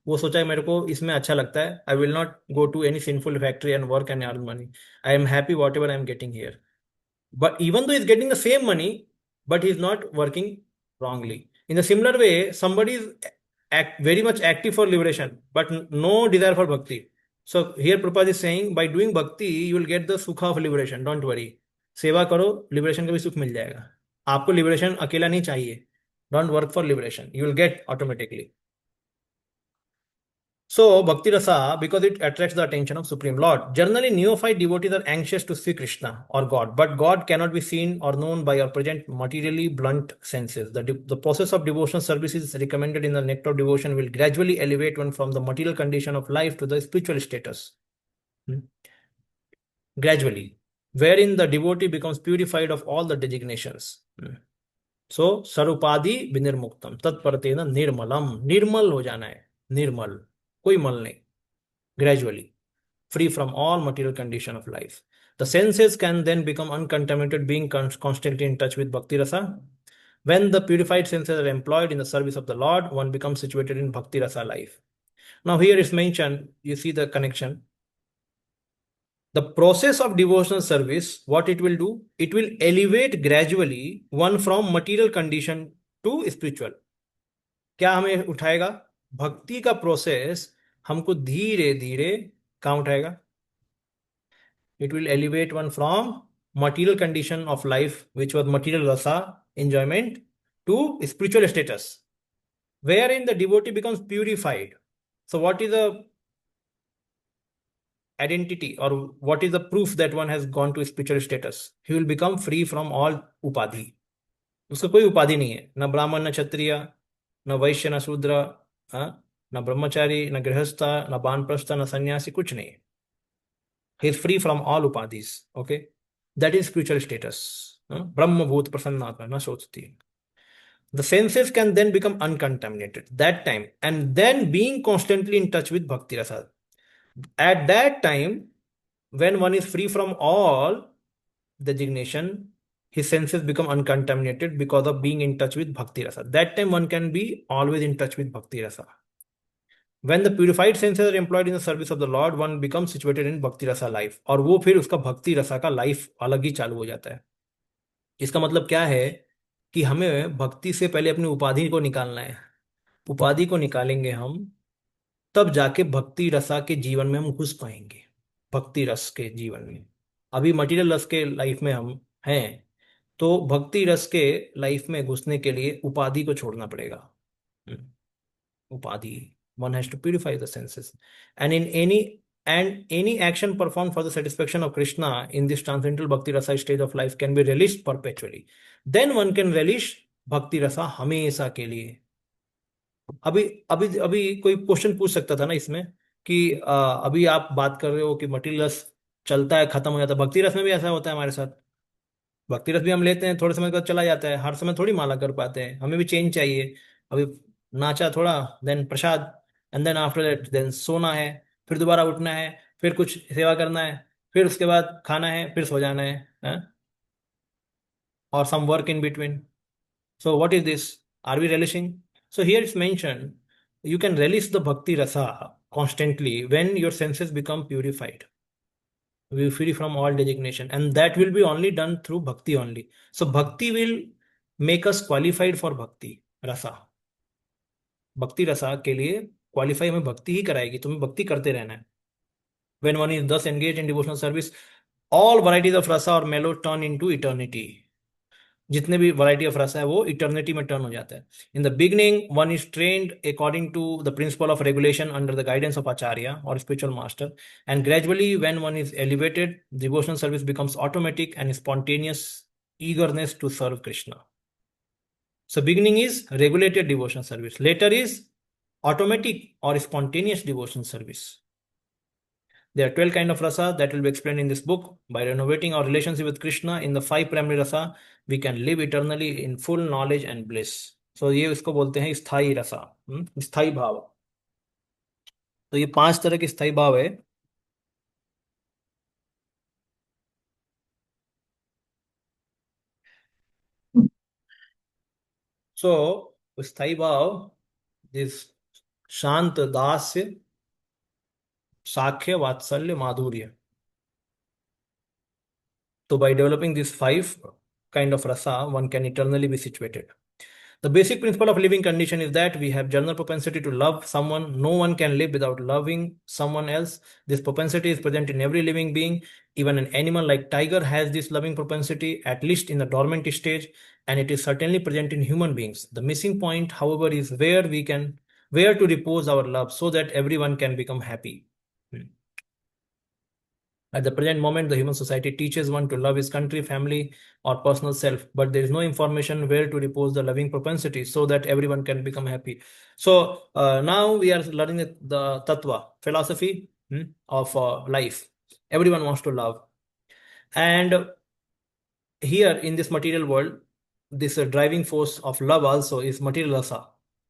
वो सोचा मेरे को इसमें अच्छा लगता है, I will not go to any sinful factory and work and earn money. I am happy whatever I am getting here. But even though he's getting the same money, but he's not working wrongly. In a similar way, somebody is very much active for liberation, but no desire for bhakti. So here Prabhupada is saying, by doing bhakti, you will get the sukha of liberation. Don't worry. सेवा करो, liberation का भी सुख मिल जाएगा. आपको liberation अकेला नहीं चाहिए. Don't work for liberation. You will get automatically. So, Bhakti Rasa, because it attracts the attention of Supreme Lord. Generally, neophyte devotees are anxious to see Krishna or God, but God cannot be seen or known by our present materially blunt senses. The process of devotional services recommended in the nectar of devotion will gradually elevate one from the material condition of life to the spiritual status. Gradually, wherein the devotee becomes purified of all the designations. So, sarupadi vinirmuktam, tatparatena nirmalam. Nirmal ho jana hai, nirmal. कोई मल नहीं. Gradually, free from all material condition of life. The senses can then become uncontaminated, being constantly in touch with Bhakti Rasa. When the purified senses are employed in the service of the Lord, one becomes situated in Bhakti Rasa life. Now here is mentioned, you see the connection. The process of devotional service, what it will do? It will elevate gradually one from material condition to spiritual. क्या हमें उठाएगा? भक्ति का process हमको धीरे धीरे कहाँ उठाएगा? It will elevate one from material condition of life, which was material rasa, enjoyment, to spiritual status, wherein the devotee becomes purified. So what is the identity or what is the proof that one has gone to spiritual status? He will become free from all upadhi. उसका कोई उपाधि नहीं है, न ब्राह्मण, न क्षत्रिय, न वैश्य, न शूद्र, ना ब्रह्मचारी, ना गृहस्था, ना बानप्रस्थ, ना सन्यासी, कुछ नहीं. He is free from all upadhis. Okay, that is spiritual status. Brahma bhut prasannatma na sochti. The senses can then become uncontaminated that time, and then being constantly in touch with bhakti rasa. At that time, when one is free from all designation, his senses become uncontaminated because of being in touch with bhakti rasa. That time one can be always in touch with bhakti rasa. When the purified senses are employed in the service of the Lord, one becomes situated in bhakti rasa life. और वो फिर उसका भक्ति रसा का life अलग ही चालू हो जाता है. इसका मतलब क्या है कि हमें भक्ति से पहले अपनी उपाधि को निकालना है. उपाधि को निकालेंगे हम, तब जाके भक्ति रसा के जीवन में हम घुस पाएंगे. भक्ति रस के जीवन में अभी मटीरियल रस के लाइफ में हम हैं, तो भक्ति रस के लाइफ में घुसने के लिए उपाधि को छोड़ना पड़ेगा. उपाधि, one has to purify the senses, and any action performed for the satisfaction of Krishna in this transcendental bhakti rasa stage of life can be relished perpetually. Then one can relish bhakti rasa हमेशा के लिए. अभी अभी अभी कोई question पूछ सकता था ना इसमें कि अभी आप बात कर रहे हो कि मटीरियल रस चलता है, खत्म हो जाता है. भक्ति रस में भी ऐसा होता है हमारे साथ. भक्ति रस भी हम लेते हैं, थोड़े समय बाद चला जाता है. हर समय थोड़ी माला कर पाते हैं, हमें भी चेंज चाहिए. अभी नाचा थोड़ा, then prasad, and then after that then सोना है, फिर दोबारा उठना है, फिर कुछ सेवा करना है, फिर उसके बाद खाना है, फिर सो जाना है, और some work in between. So what is this? Are we relishing? So here it's mentioned, you can relish the bhakti rasa constantly when your senses become purified. We are free from all designation, and that will be only done through bhakti only. So bhakti will make us qualified for bhakti rasa. भक्ति रसा के लिए qualify हमें भक्ति ही कराएगी. तुम्हें भक्ति करते रहना है. When one is thus engaged in devotional service, all varieties of rasa or mellow turn into eternity. जितने भी वैरायटी ऑफ रस है वो इटर्निटी में टर्न हो जाता है. In the beginning one is trained according to the principle of regulation under the guidance of acharya और spiritual master, and gradually when one is elevated, devotional service becomes automatic and spontaneous eagerness to serve Krishna. So beginning is regulated devotional service. Later is automatic or spontaneous devotional service. There are 12 kinds of rasa that will be explained in this book. By renovating our relationship with Krishna in the 5 primary rasa, we can live eternally in full knowledge and bliss. So ये इसको बोलते हैं स्थाई रसा, स्थाई भाव. तो ये 5 तरह के स्थाई भाव है. So स्थाई भाव is शांत, दास्य, साख्य, वात्सल्य, माधुर्य. So by developing these 5 kind of rasa, one can eternally be situated. The basic principle of living condition is that we have general propensity to love someone. No one can live without loving someone else. This propensity is present in every living being. Even an animal like tiger has this loving propensity, at least in the dormant stage, and it is certainly present in human beings. The missing point, however, is where to repose our love so that everyone can become happy. At the present moment, the human society teaches one to love his country, family, or personal self, but there is no information where to repose the loving propensity so that everyone can become happy. So now we are learning the tattva, philosophy of life. Everyone wants to love. And here in this material world, this driving force of love also is material rasa.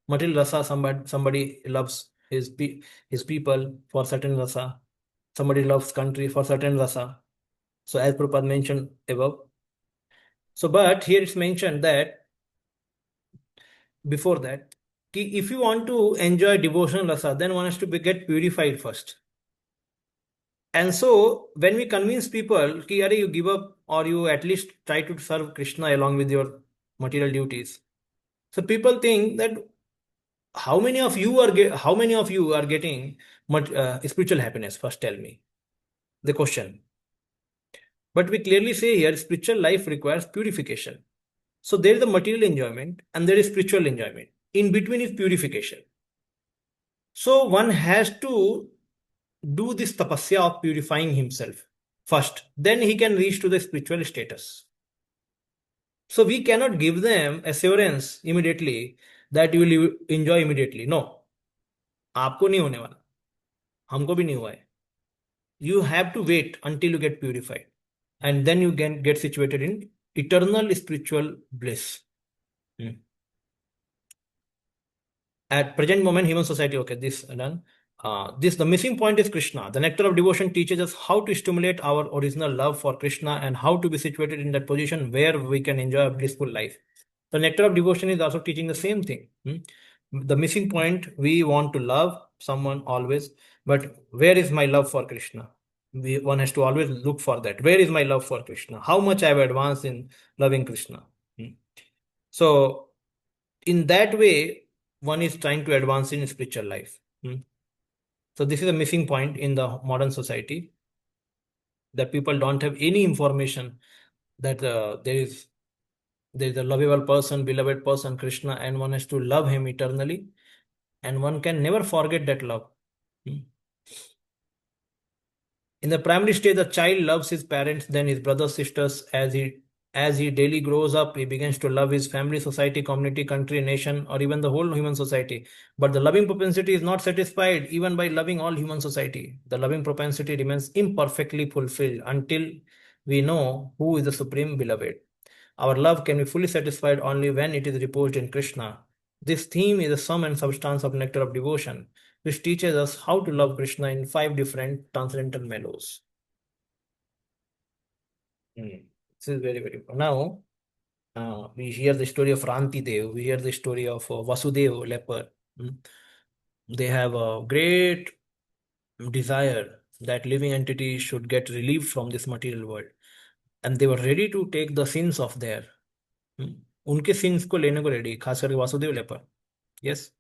Material rasa, somebody loves his people for certain rasa. Somebody loves country for certain rasa. So as Prabhupada mentioned above. So but here it's mentioned that before that, if you want to enjoy devotional rasa, then one has to get purified first. And so when we convince people ki you give up, or you at least try to serve Krishna along with your material duties, so people think that how many of you are getting spiritual happiness? First tell me the question. But we clearly say here spiritual life requires purification. So there is a material enjoyment and there is spiritual enjoyment. In between is purification. So one has to do this tapasya of purifying himself first. Then he can reach to the spiritual status. So we cannot give them assurance immediately that you will enjoy immediately. No. आपको नहीं होने वाला, हमको भी नहीं हुआ है. You have to wait until you get purified, and then you can get situated in eternal spiritual bliss. At present moment, human society, okay, this done. The missing point is Krishna. The nectar of devotion teaches us how to stimulate our original love for Krishna and how to be situated in that position where we can enjoy a blissful life. The nectar of devotion is also teaching the same thing. The missing point, we want to love someone always, but where is my love for Krishna? One has to always look for that. Where is my love for Krishna? How much I have advanced in loving Krishna? So, in that way, one is trying to advance in spiritual life. So this is a missing point in the modern society, that people don't have any information that there is a lovable person, beloved person, Krishna, and one has to love him eternally, and one can never forget that love. In the primary stage, the child loves his parents, then his brothers, sisters. As he daily grows up, he begins to love his family, society, community, country, nation, or even the whole human society. But the loving propensity is not satisfied even by loving all human society. The loving propensity remains imperfectly fulfilled until we know who is the supreme beloved. Our love can be fully satisfied only when it is reposed in Krishna. This theme is the sum and substance of Nectar of Devotion, which teaches us how to love Krishna in 5 different transcendental mellows. This is very, very important. Now, we hear the story of Ranti Dev, we hear the story of Vasudev, leper. They have a great desire that living entities should get relieved from this material world. And they were ready to take the sins of their. उनके sins को लेने को ready, खास करके Vasudev leper. Yes.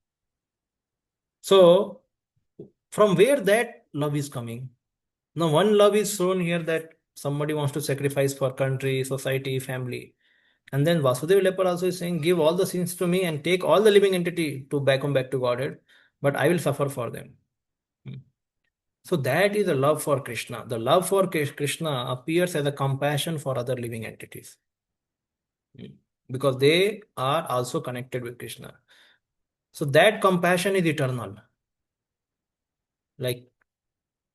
So, from where that love is coming? Now, one love is shown here that somebody wants to sacrifice for country, society, family. And then Vasudeva Leper also is saying, give all the sins to me and take all the living entity to come back to Godhead, but I will suffer for them. So that is the love for Krishna. The love for Krishna appears as a compassion for other living entities, because they are also connected with Krishna. So that compassion is eternal. Like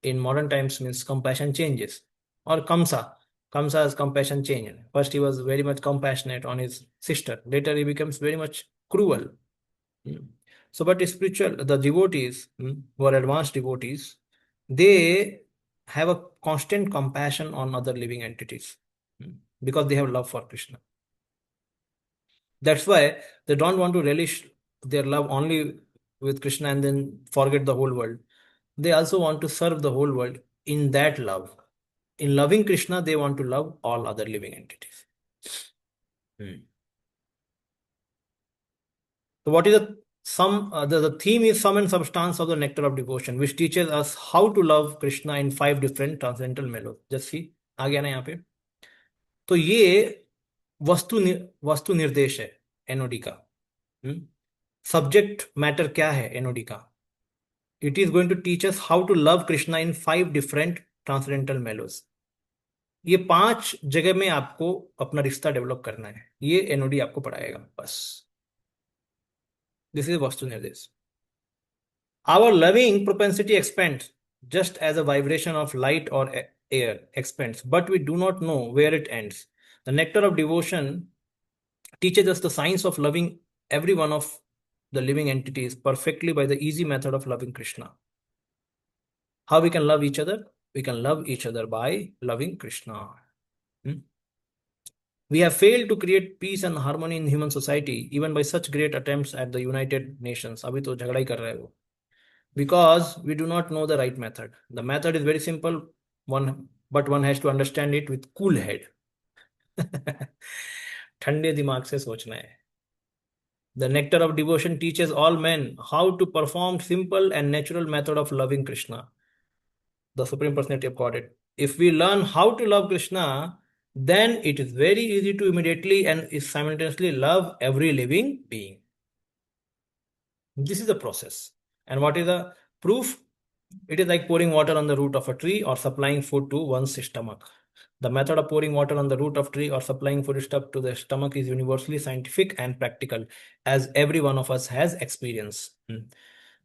in modern times means compassion changes. Or Kamsa's compassion changed. First he was very much compassionate on his sister. Later he becomes very much cruel. So but spiritual, the devotees who are advanced devotees, they have a constant compassion on other living entities because they have love for Krishna. That's why they don't want to relish their love only with Krishna and then forget the whole world. They also want to serve the whole world in that love. In loving Krishna, they want to love all other living entities. So what is the theme is sum and substance of the nectar of devotion, which teaches us how to love Krishna in 5 different transcendental mellows. Just see, आ गया ना यहाँ पे. तो ये वस्तु निर्देश है NOD का. सब्जेक्ट मैटर क्या है एनओडी का? It is going to teach us how to love Krishna in 5 different transcendental mellows. ये 5 जगह में आपको अपना रिश्ता डेवलप करना है. ये एनओडी आपको पढ़ाएगा बस. This is वस्तु निर्देश. Our loving propensity expands just as a vibration of light or air expands, but we do not know where it ends. The nectar of devotion teaches us the science of loving every one of the living entities perfectly by the easy method of loving Krishna. How we can love each other? We can love each other by loving Krishna. We have failed to create peace and harmony in human society, even by such great attempts at the United Nations. अभी तो झगड़ा ही कर रहा है वो. Because we do not know the right method. The method is very simple, but one has to understand it with cool head. ठंडे दिमाग से सोचना है. The nectar of devotion teaches all men how to perform simple and natural method of loving Krishna, the Supreme Personality of Godhead. If we learn how to love Krishna, then it is very easy to immediately and simultaneously love every living being. This is the process. And what is the proof? It is like pouring water on the root of a tree or supplying food to one's stomach. The method of pouring water on the root of tree or supplying food stuff to the stomach is universally scientific and practical, as every one of us has experience.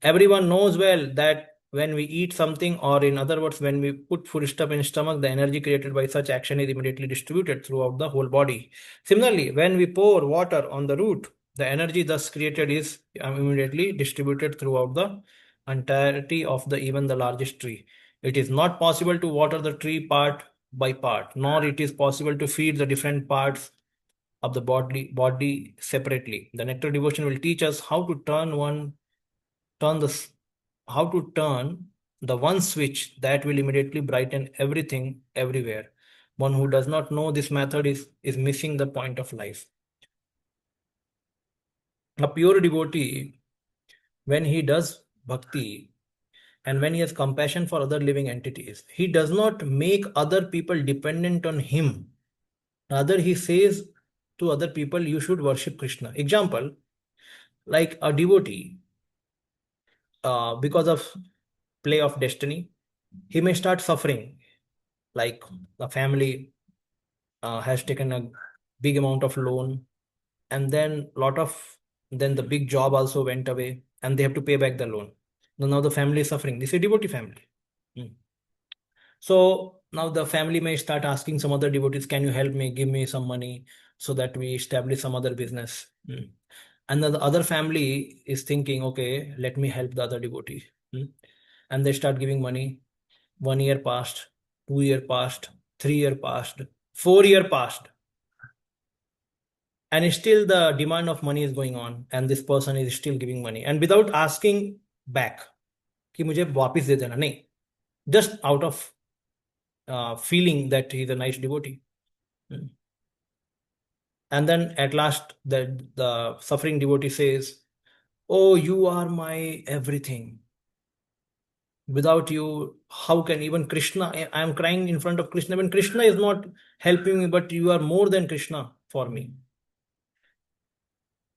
Everyone knows well that when we eat something, or in other words, when we put food stuff in stomach, the energy created by such action is immediately distributed throughout the whole body. Similarly, when we pour water on the root, the energy thus created is immediately distributed throughout the entirety of the even the largest tree. It is not possible to water the tree part by part, nor it is possible to feed the different parts of the body separately. The nectar devotion will teach us how to turn the how to turn the one switch that will immediately brighten everything everywhere. One who does not know this method is missing the point of life. A pure devotee, when he does bhakti and when he has compassion for other living entities, he does not make other people dependent on him. Rather, he says to other people, you should worship Krishna. Example, like a devotee, because of play of destiny, he may start suffering. Like the family has taken a big amount of loan, and then the big job also went away, and they have to pay back the loan. Now the family is suffering. This is a devotee family. So now the family may start asking some other devotees, can you help me, give me some money so that we establish some other business? And then the other family is thinking, okay, let me help the other devotee. And they start giving money. 1 year passed, 2 year passed, 3 year passed, 4 year passed. And still the demand of money is going on, and this person is still giving money, and without asking back कि मुझे वापस दे देना, नहीं, just out of feeling that he's a nice devotee. And then at last the suffering devotee says, oh, you are my everything. Without you, how can even Krishna, I am crying in front of Krishna, when Krishna is not helping me, but you are more than Krishna for me.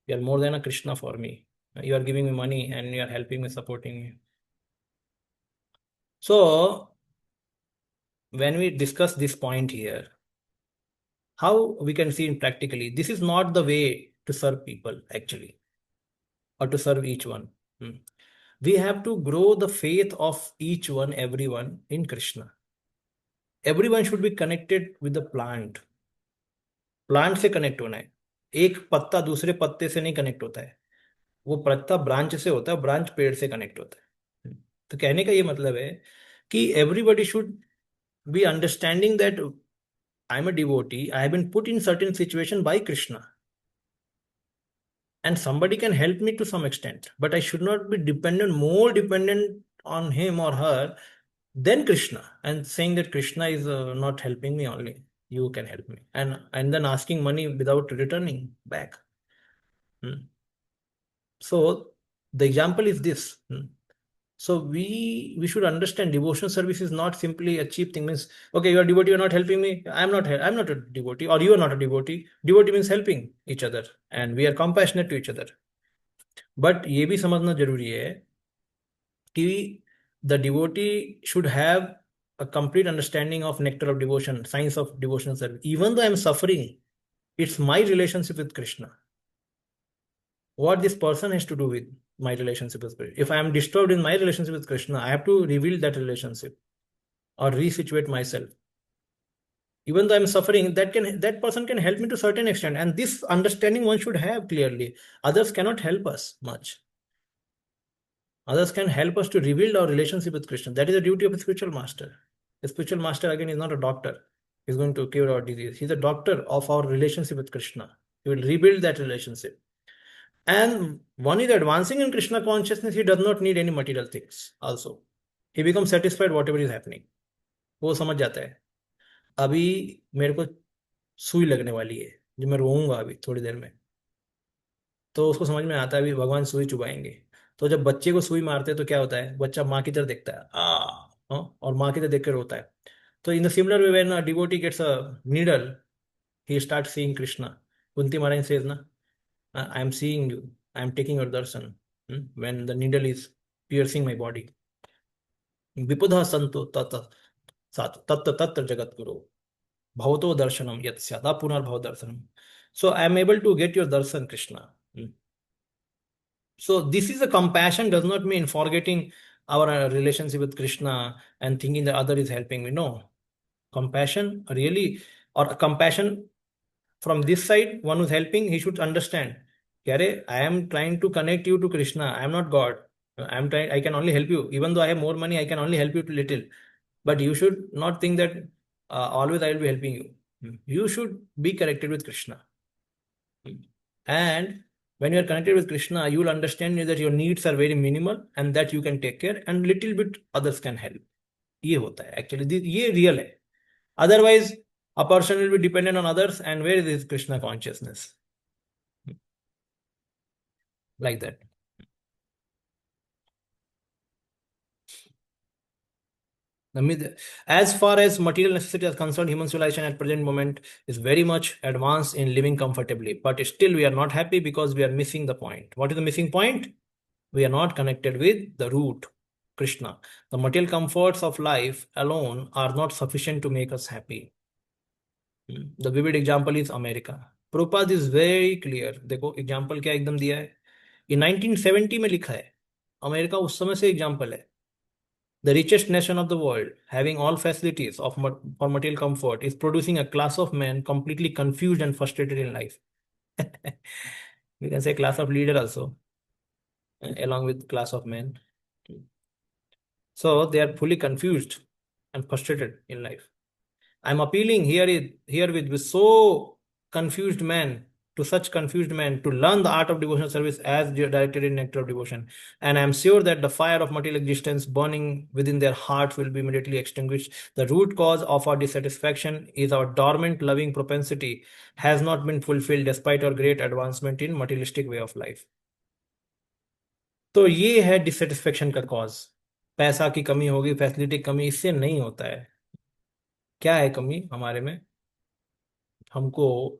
You are more than a Krishna for me. You are giving me money and you are helping me, supporting me. So when we discuss this point here, how we can see in practically, this is not the way to serve people actually, or to serve each one. We have to grow the faith of each one, everyone in Krishna. Everyone should be connected with the plant. Plant से connect होना है. एक पत्ता दूसरे पत्ते से नहीं connect होता है, वो पत्ता ब्रांच से होता है, ब्रांच पेड़ से कनेक्ट होता है. तो कहने का ये मतलब है कि everybody should be understanding that I am a devotee, I have been put in certain situation by Krishna, and somebody can help me to some extent, but I should not be more dependent on him or her than Krishna, and saying that Krishna is not helping me, only you can help me, and then asking money without returning back. So the example is this. So we should understand devotional service is not simply a cheap thing. Means, okay, you are devotee, you are not helping me. I'm not a devotee, or you are not a devotee. Devotee means helping each other, and we are compassionate to each other. But ये भी समझना जरूरी है कि the devotee should have a complete understanding of nectar of devotion, science of devotional service. Even though I'm suffering, it's my relationship with Krishna. What this person has to do with my relationship with Krishna. If I am disturbed in my relationship with Krishna, I have to reveal that relationship or resituate myself. Even though I'm suffering, that person can help me to a certain extent, and this understanding one should have clearly. Others cannot help us much. Others can help us to rebuild our relationship with Krishna. That is the duty of a spiritual master. A spiritual master, again, is not a doctor. He's going to cure our disease. He's a doctor of our relationship with Krishna. He will rebuild that relationship. And one is advancing in Krishna consciousness, he does not need any material things also. He becomes satisfied whatever is happening. वो समझ जाता है अभी मेरे को सुई लगने वाली है, जो मैं रोऊंगा अभी थोड़ी देर में, तो उसको समझ में आता है अभी भगवान सुई चुभाएंगे. तो जब बच्चे को सुई मारते हैं तो क्या होता है, बच्चा माँ की तरफ देखता है और माँ की तरफ देख कर रोता है. तो in the similar way when a devotee gets a needle, he starts seeing Krishna. Kunti Maharani says, na, I am seeing you, I am taking your darshan when the needle is piercing my body. Vipudha santo tata jagat guru bhavato darshanam yat syada punar bhav darshanam. So I am able to get your darshan, Krishna. So this is a compassion does not mean forgetting our relationship with Krishna and thinking the other is helping me. No, compassion really, or a compassion from this side, one who's helping, he should understand. Kyare, I am trying to connect you to Krishna. I am not God. I am trying. I can only help you. Even though I have more money, I can only help you to little. But you should not think that always I will be helping you. You should be connected with Krishna. And when you are connected with Krishna, you will understand that your needs are very minimal and that you can take care and little bit others can help. ये होता है actually. ये real है. Otherwise, a person will be dependent on others, and where is his Krishna consciousness? Like that. As far as material necessity is concerned, human civilization at present moment is very much advanced in living comfortably. But still, we are not happy because we are missing the point. What is the missing point? We are not connected with the root, Krishna. The material comforts of life alone are not sufficient to make us happy. The vivid example is America. Prabhupada is very clear. देखो example क्या एकदम दिया है. In 1970 में लिखा है. America उस समय से example है. The richest nation of the world, having all facilities for material comfort, is producing a class of men completely confused and frustrated in life. We can say class of leader also, along with class of men. So they are fully confused and frustrated in life. I'm appealing with so confused man, to such confused men, to learn the art of devotional service as directed in Nectar of Devotion. And I'm sure that the fire of material existence burning within their hearts will be immediately extinguished. The root cause of our dissatisfaction is our dormant loving propensity has not been fulfilled despite our great advancement in materialistic way of life. तो ये है dissatisfaction का cause. पैसा की कमी होगी, facility कमी, इससे नहीं होता है. क्या है कमी हमारे में? हमको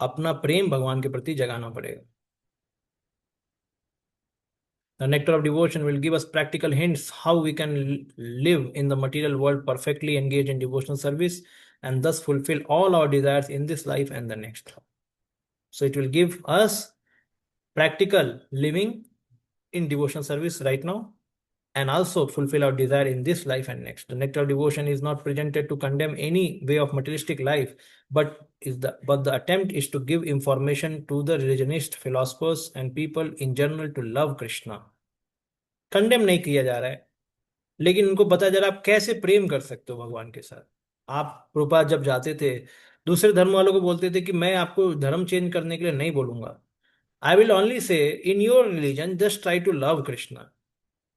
अपना प्रेम भगवान के प्रति जगाना पड़ेगा. The nectar of devotion will give us practical hints how we can live in the material world perfectly engaged in devotional service and thus fulfill all our desires in this life and the next. So it will give us practical living in devotional service right now and also fulfill our desire in this life and next. The nectar of devotion is not presented to condemn any way of materialistic life, but the attempt is to give information to the religionist philosophers and people in general to love Krishna. Condemn नहीं किया जा रहा है, लेकिन उनको बताया जा रहा है आप कैसे प्रेम कर सकते हो भगवान के साथ. आप प्रभुपाद जब जाते थे, दूसरे धर्म वालों को बोलते थे कि मैं आपको धर्म चेंज करने के लिए नहीं बोलूंगा. I will only say, in your religion, just try to love Krishna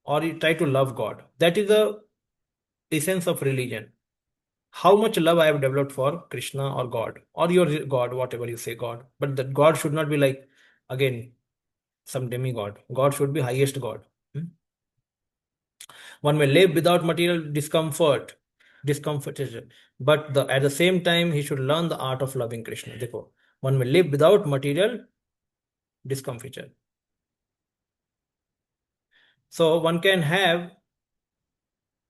or you try to love God. That is the essence of religion. How much love I have developed for Krishna or God or your God, whatever you say God. But that God should not be like, again, some demigod. God should be highest God. One may live without material discomfort, but at the same time, he should learn the art of loving Krishna. देखो, one may live without material discomfiture. So one can have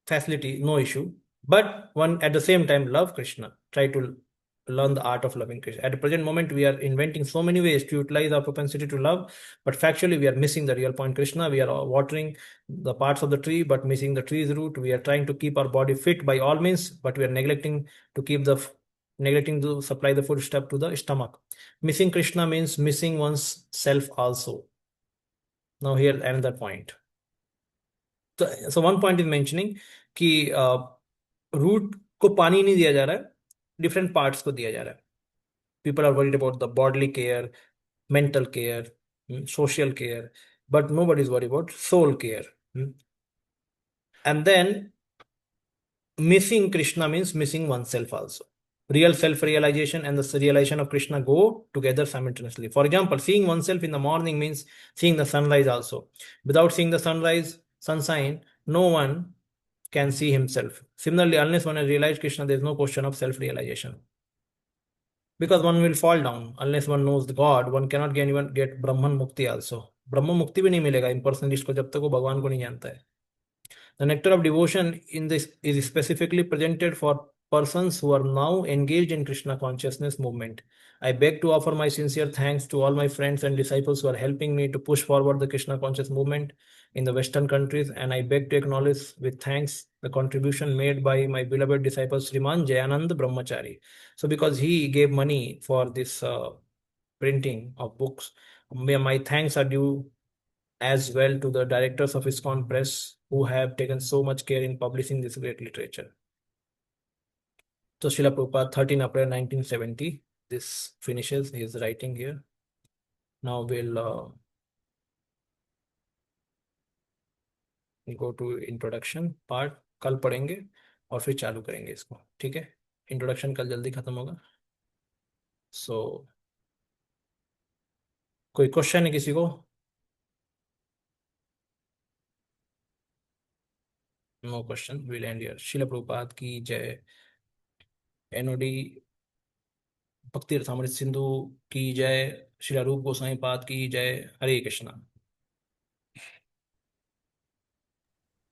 facility, no issue, but one at the same time love Krishna. Try to learn the art of loving Krishna. At the present moment, we are inventing so many ways to utilize our propensity to love, but factually we are missing the real point. Krishna, we are watering the parts of the tree, but missing the tree's root. We are trying to keep our body fit by all means, but we are neglecting to supply the food stuff to the stomach. Missing Krishna means missing one's self also. Now here another point. So one point is mentioning कि root को पानी नहीं दिया जा रहा है, different parts को दिया जा रहा है. People are worried about the bodily care, mental care, social care, but nobody is worried about soul care. And then missing Krishna means missing oneself also. Real self-realization and the realization of Krishna go together simultaneously. For example, seeing oneself in the morning means seeing the sunrise also. Without seeing the sunshine, no one can see himself. Similarly, unless one has realized Krishna, there is no question of self-realization. Because one will fall down. Unless one knows the God, one cannot even get Brahman Mukti also. Brahman Mukti भी नहीं मिलेगा impersonalist को जब तक वो भगवान को नहीं जानता है. The nectar of devotion in this is specifically presented for persons who are now engaged in Krishna consciousness movement. I beg to offer my sincere thanks to all my friends and disciples who are helping me to push forward the Krishna conscious movement in the Western countries, and I beg to acknowledge with thanks the contribution made by my beloved disciple Sriman Jayanand Brahmachari. So, because he gave money for this printing of books, my thanks are due as well to the directors of ISKCON Press who have taken so much care in publishing this great literature. So, Srila Prabhupada, 13 April 1970. This finishes his writing here. Now we'll go to introduction part. कल पढ़ेंगे और फिर चालू करेंगे इसको, ठीक है? Introduction कल जल्दी खत्म होगा. सो कोई क्वेश्चन है किसी को? No question, will end here. Srila Prabhupada की जय. एनओडी भक्ति रसामृत सिंधु की जय. श्री रूप गोस्वामी पाद की जय. हरे कृष्णा.